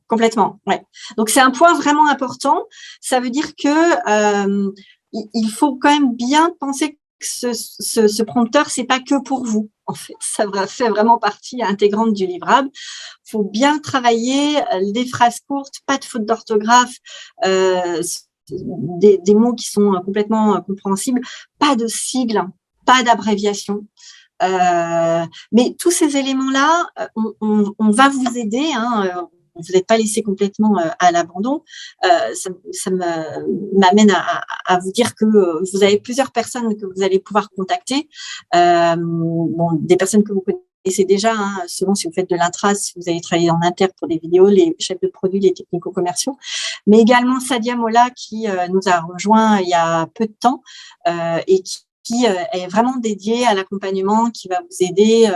Complètement, ouais. Donc c'est un point vraiment important. Ça veut dire que il faut quand même bien penser que ce prompteur, c'est pas que pour vous. En fait, ça fait vraiment partie intégrante du livrable. Faut bien travailler les phrases courtes, pas de faute d'orthographe, des mots qui sont complètement compréhensibles, pas de sigles, pas d'abréviation. Mais tous ces éléments-là, on va vous aider. Hein, vous n'êtes pas laissé complètement à l'abandon. Ça m'amène à vous dire que vous avez plusieurs personnes que vous allez pouvoir contacter. Des personnes que vous connaissez déjà, hein, selon si vous faites de l'intra, si vous allez travailler en inter pour des vidéos, les chefs de produits, les technico-commerciaux, mais également Sadia Molla qui nous a rejoint il y a peu de temps et qui est vraiment dédié à l'accompagnement, qui va vous aider.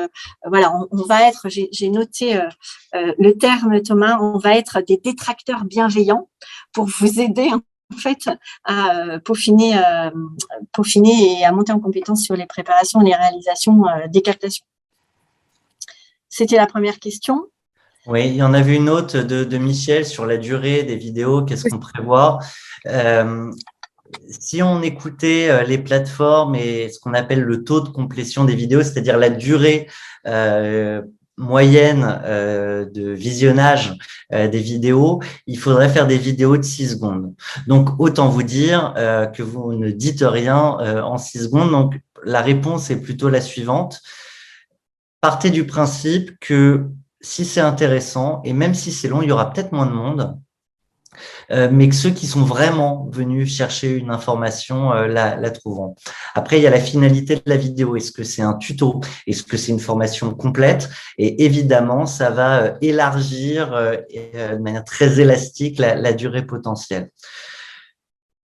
Voilà, on va être, j'ai noté le terme, Thomas, on va être des détracteurs bienveillants pour vous aider en fait à peaufiner et à monter en compétence sur les préparations et les réalisations des captations. C'était la première question. Oui, il y en avait une autre de Michel sur la durée des vidéos, qu'est-ce qu'on prévoit. Si on écoutait les plateformes et ce qu'on appelle le taux de complétion des vidéos, c'est-à-dire la durée moyenne de visionnage des vidéos, il faudrait faire des vidéos de 6 secondes. Donc, autant vous dire que vous ne dites rien en 6 secondes. Donc, la réponse est plutôt la suivante. Partez du principe que si c'est intéressant, et même si c'est long, il y aura peut-être moins de monde, mais que ceux qui sont vraiment venus chercher une information la trouveront. Après, il y a la finalité de la vidéo. Est-ce que c'est un tuto? Est-ce que c'est une formation complète? Et évidemment, ça va élargir de manière très élastique la durée potentielle.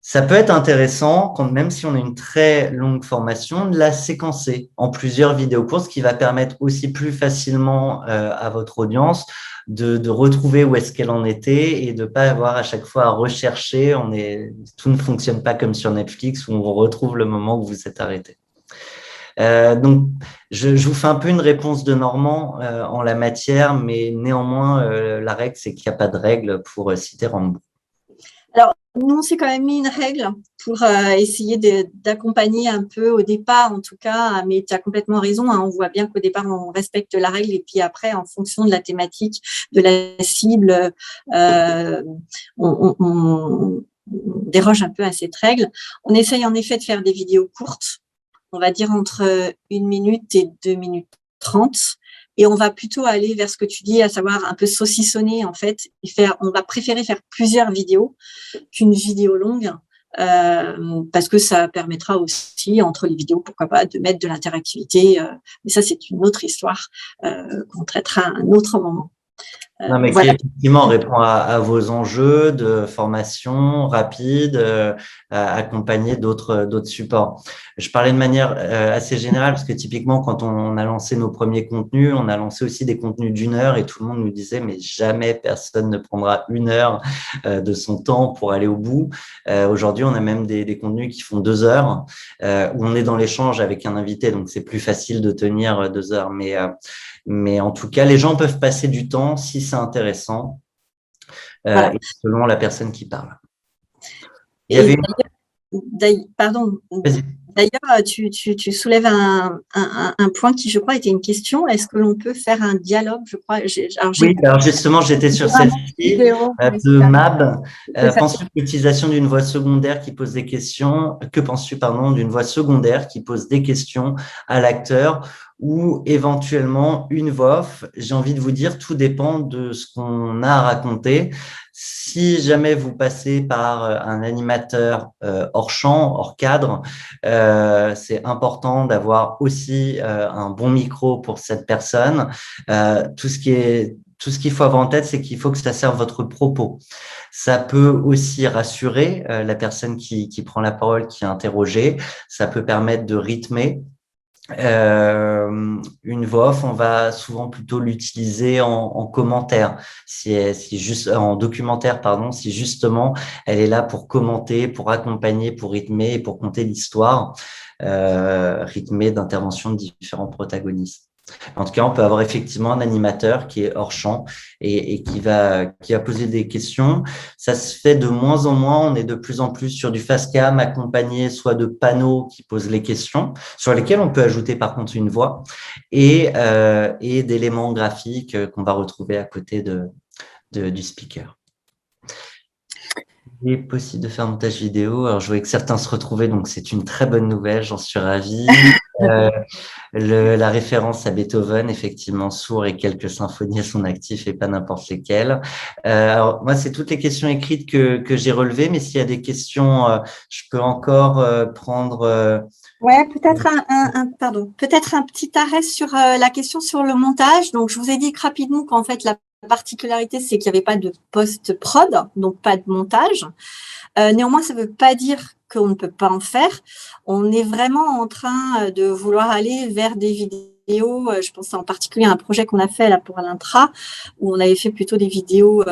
Ça peut être intéressant, même si on a une très longue formation, de la séquencer en plusieurs vidéos courtes, ce qui va permettre aussi plus facilement à votre audience de retrouver où est-ce qu'elle en était et de pas avoir à chaque fois à rechercher. Tout ne fonctionne pas comme sur Netflix où on retrouve le moment où vous êtes arrêté. Donc, je vous fais un peu une réponse de Normand en la matière, mais néanmoins, la règle, c'est qu'il n'y a pas de règle pour citer Rambo. Alors, nous, on s'est quand même mis une règle pour essayer d'accompagner un peu au départ, en tout cas, mais tu as complètement raison, hein, on voit bien qu'au départ, on respecte la règle et puis après, en fonction de la thématique, de la cible, on déroge un peu à cette règle. On essaye en effet de faire des vidéos courtes, on va dire entre 1 minute et 2 minutes 30. Et on va plutôt aller vers ce que tu dis, à savoir un peu saucissonner en fait, on va préférer faire plusieurs vidéos qu'une vidéo longue, parce que ça permettra aussi entre les vidéos, pourquoi pas, de mettre de l'interactivité. Mais ça, c'est une autre histoire qu'on traitera à un autre moment. Non, mais voilà. Qui effectivement répond à vos enjeux de formation rapide, accompagné d'autres supports. Je parlais de manière assez générale parce que typiquement, quand on a lancé nos premiers contenus, on a lancé aussi des contenus d'1 heure et tout le monde nous disait mais jamais personne ne prendra 1 heure de son temps pour aller au bout. Aujourd'hui, on a même des contenus qui font 2 heures où on est dans l'échange avec un invité, donc c'est plus facile de tenir 2 heures. Mais en tout cas, les gens peuvent passer du temps si c'est intéressant, voilà. Selon la personne qui parle. Pardon. D'ailleurs, tu soulèves un point qui, je crois, était une question. Est-ce que l'on peut faire un dialogue, je crois Alors justement, j'étais sur celle-ci de Mab. Penses-tu que l'utilisation d'une voix secondaire qui pose des questions, d'une voix secondaire qui pose des questions à l'acteur? ou éventuellement une voix off. J'ai envie de vous dire, tout dépend de ce qu'on a à raconter. Si jamais vous passez par un animateur hors champ, hors cadre, c'est important d'avoir aussi un bon micro pour cette personne. Tout ce qu'il faut avoir en tête, c'est qu'il faut que ça serve votre propos. Ça peut aussi rassurer la personne qui prend la parole, qui est interrogée. Ça peut permettre de rythmer. Une voix off, on va souvent plutôt l'utiliser en commentaire, si juste en documentaire, pardon, si justement elle est là pour commenter, pour accompagner, pour rythmer et pour conter l'histoire, rythmée d'interventions de différents protagonistes. En tout cas, on peut avoir effectivement un animateur qui est hors champ et qui va poser des questions. Ça se fait de moins en moins. On est de plus en plus sur du face cam accompagné soit de panneaux qui posent les questions, sur lesquels on peut ajouter par contre une voix, et d'éléments graphiques qu'on va retrouver à côté du speaker. Il est possible de faire un montage vidéo. Alors, je voyais que certains se retrouvaient, donc c'est une très bonne nouvelle, j'en suis ravi. La référence à Beethoven, effectivement, sourd et quelques symphonies à son actif et pas n'importe lesquelles. Alors, moi, c'est toutes les questions écrites que j'ai relevées, mais s'il y a des questions, je peux encore prendre… Ouais, peut-être peut-être un petit arrêt sur la question sur le montage. Donc, je vous ai dit rapidement qu'en fait, la particularité, c'est qu'il n'y avait pas de post-prod, donc pas de montage. Néanmoins, ça ne veut pas dire qu'on ne peut pas en faire. On est vraiment en train de vouloir aller vers des vidéos. Je pense en particulier à un projet qu'on a fait là pour l'Intra, où on avait fait plutôt des vidéos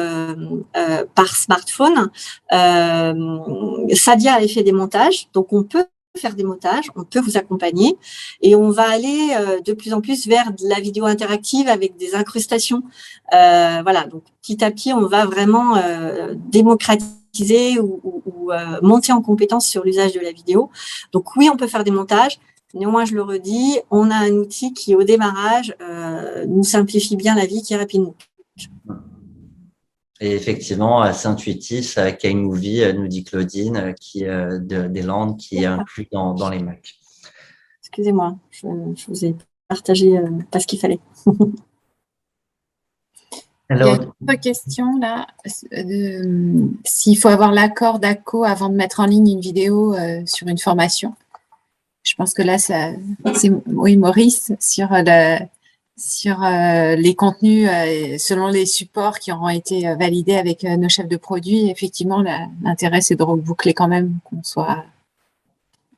par smartphone. Sadia avait fait des montages, donc on peut faire des montages, on peut vous accompagner et on va aller de plus en plus vers de la vidéo interactive avec des incrustations. Voilà, donc petit à petit, on va vraiment démocratiser ou monter en compétence sur l'usage de la vidéo. Donc oui, on peut faire des montages. Néanmoins, je le redis, on a un outil qui, au démarrage, nous simplifie bien la vie, qui est rapidement. Et effectivement, assez intuitif, avec iMovie, nous dit Claudine, des Landes, qui est inclus dans les Mac. Excusez-moi, je vous ai partagé pas ce qu'il fallait. Alors, il y a une autre question là, s'il faut avoir l'accord d'ACO avant de mettre en ligne une vidéo sur une formation. Je pense que là, c'est oui, Maurice, sur les contenus selon les supports qui auront été validés avec nos chefs de produits. Effectivement, l'intérêt, c'est de reboucler quand même, qu'on soit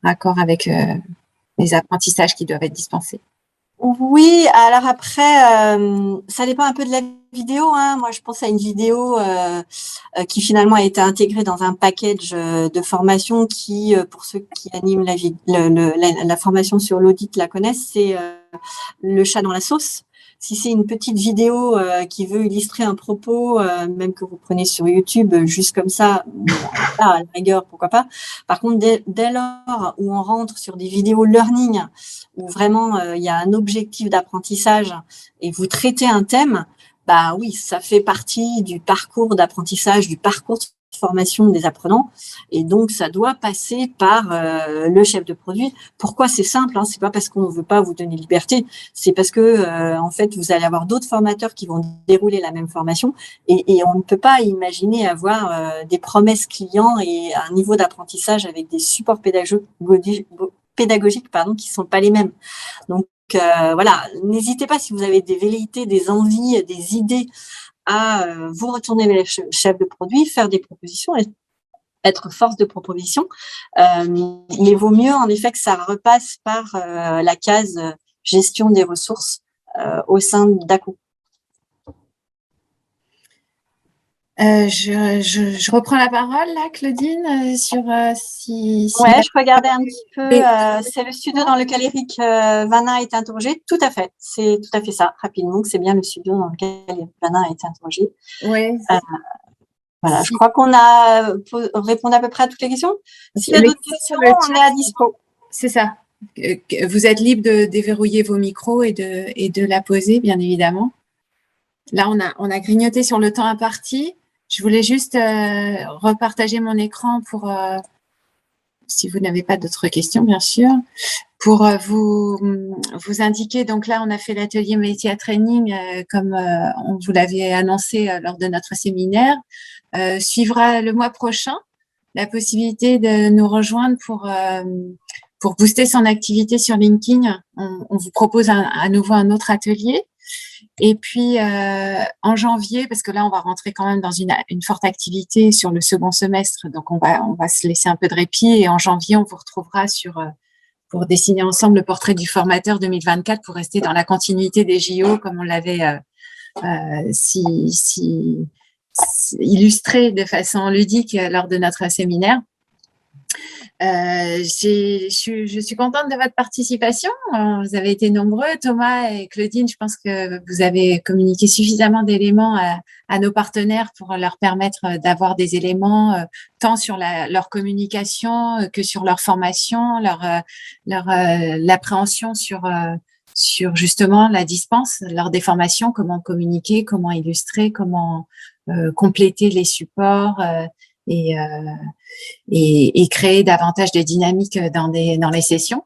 raccord avec les apprentissages qui doivent être dispensés. Oui, alors après, ça dépend un peu de la vidéo. Hein. Moi, je pense à une vidéo qui finalement a été intégrée dans un package de formation qui, pour ceux qui animent la formation sur l'audit la connaissent, c'est le chat dans la sauce. Si c'est une petite vidéo qui veut illustrer un propos, même que vous prenez sur YouTube, juste comme ça, à la rigueur, pourquoi pas. Par contre, dès lors où on rentre sur des vidéos learning, où vraiment il y a un objectif d'apprentissage et vous traitez un thème, bah oui, ça fait partie du parcours d'apprentissage, du parcours de formation des apprenants, et donc ça doit passer par le chef de produit. Pourquoi? C'est simple, hein, c'est pas parce qu'on ne veut pas vous donner liberté, c'est parce que en fait vous allez avoir d'autres formateurs qui vont dérouler la même formation, et on ne peut pas imaginer avoir des promesses clients et un niveau d'apprentissage avec des supports pédagogiques qui sont pas les mêmes. Donc voilà, n'hésitez pas si vous avez des velléités, des envies, des idées à vous retourner vers le chef de produit, faire des propositions, être force de proposition. Il vaut mieux en effet que ça repasse par la case gestion des ressources au sein d'ACO. Je reprends la parole là, Claudine, sur si… Ouais, je regardais un petit peu. C'est le studio dans lequel Eric Vanin a été interrogé. Tout à fait, c'est tout à fait ça. Rapidement, c'est bien le studio dans lequel Eric Vanin a été interrogé. Oui. Voilà, je crois qu'on a répondu à peu près à toutes les questions. S'il y a d'autres questions, on est à dispo. C'est ça. Vous êtes libre de déverrouiller vos micros et de la poser, bien évidemment. Là, on a grignoté sur le temps imparti. Je voulais juste repartager mon écran pour, si vous n'avez pas d'autres questions, bien sûr. Pour vous indiquer, donc là, on a fait l'atelier métier training comme on vous l'avait annoncé lors de notre séminaire. Suivra le mois prochain la possibilité de nous rejoindre pour booster son activité sur LinkedIn. On vous propose à nouveau un autre atelier. Et puis, en janvier, parce que là, on va rentrer quand même dans une forte activité sur le second semestre, donc on va se laisser un peu de répit. Et en janvier, on vous retrouvera pour dessiner ensemble le portrait du formateur 2024 pour rester dans la continuité des JO comme on l'avait illustré de façon ludique lors de notre séminaire. Je suis contente de votre participation. Vous avez été nombreux. Thomas et Claudine, je pense que vous avez communiqué suffisamment d'éléments à nos partenaires pour leur permettre d'avoir des éléments tant sur leur communication que sur leur formation, l'appréhension sur justement la dispense lors des formations, comment communiquer, comment illustrer, comment compléter les supports et créer davantage de dynamique dans les sessions.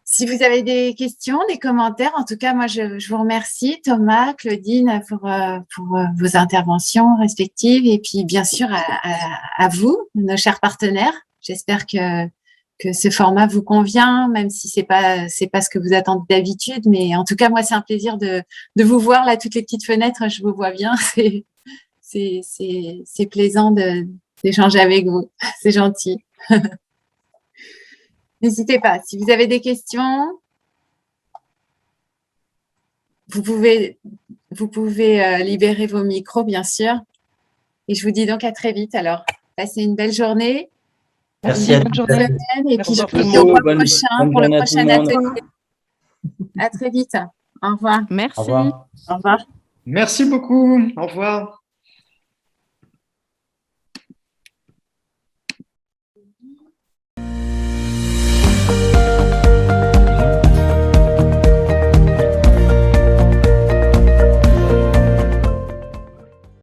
Si vous avez des questions, des commentaires, en tout cas, moi, je vous remercie, Thomas, Claudine, pour vos interventions respectives et puis, bien sûr, à vous, nos chers partenaires. J'espère que ce format vous convient, même si c'est pas ce que vous attendez d'habitude. Mais en tout cas, moi, c'est un plaisir de vous voir là, toutes les petites fenêtres, je vous vois bien. C'est plaisant d'échanger avec vous. C'est gentil. N'hésitez pas. Si vous avez des questions, vous pouvez libérer vos micros, bien sûr. Et je vous dis donc à très vite. Alors, passez une belle journée. Merci à bonne tous. journée. Et puis, je vous dis au mois prochain pour le prochain atelier. À très vite. Au revoir. Merci. Au revoir. Au revoir. Merci beaucoup. Au revoir.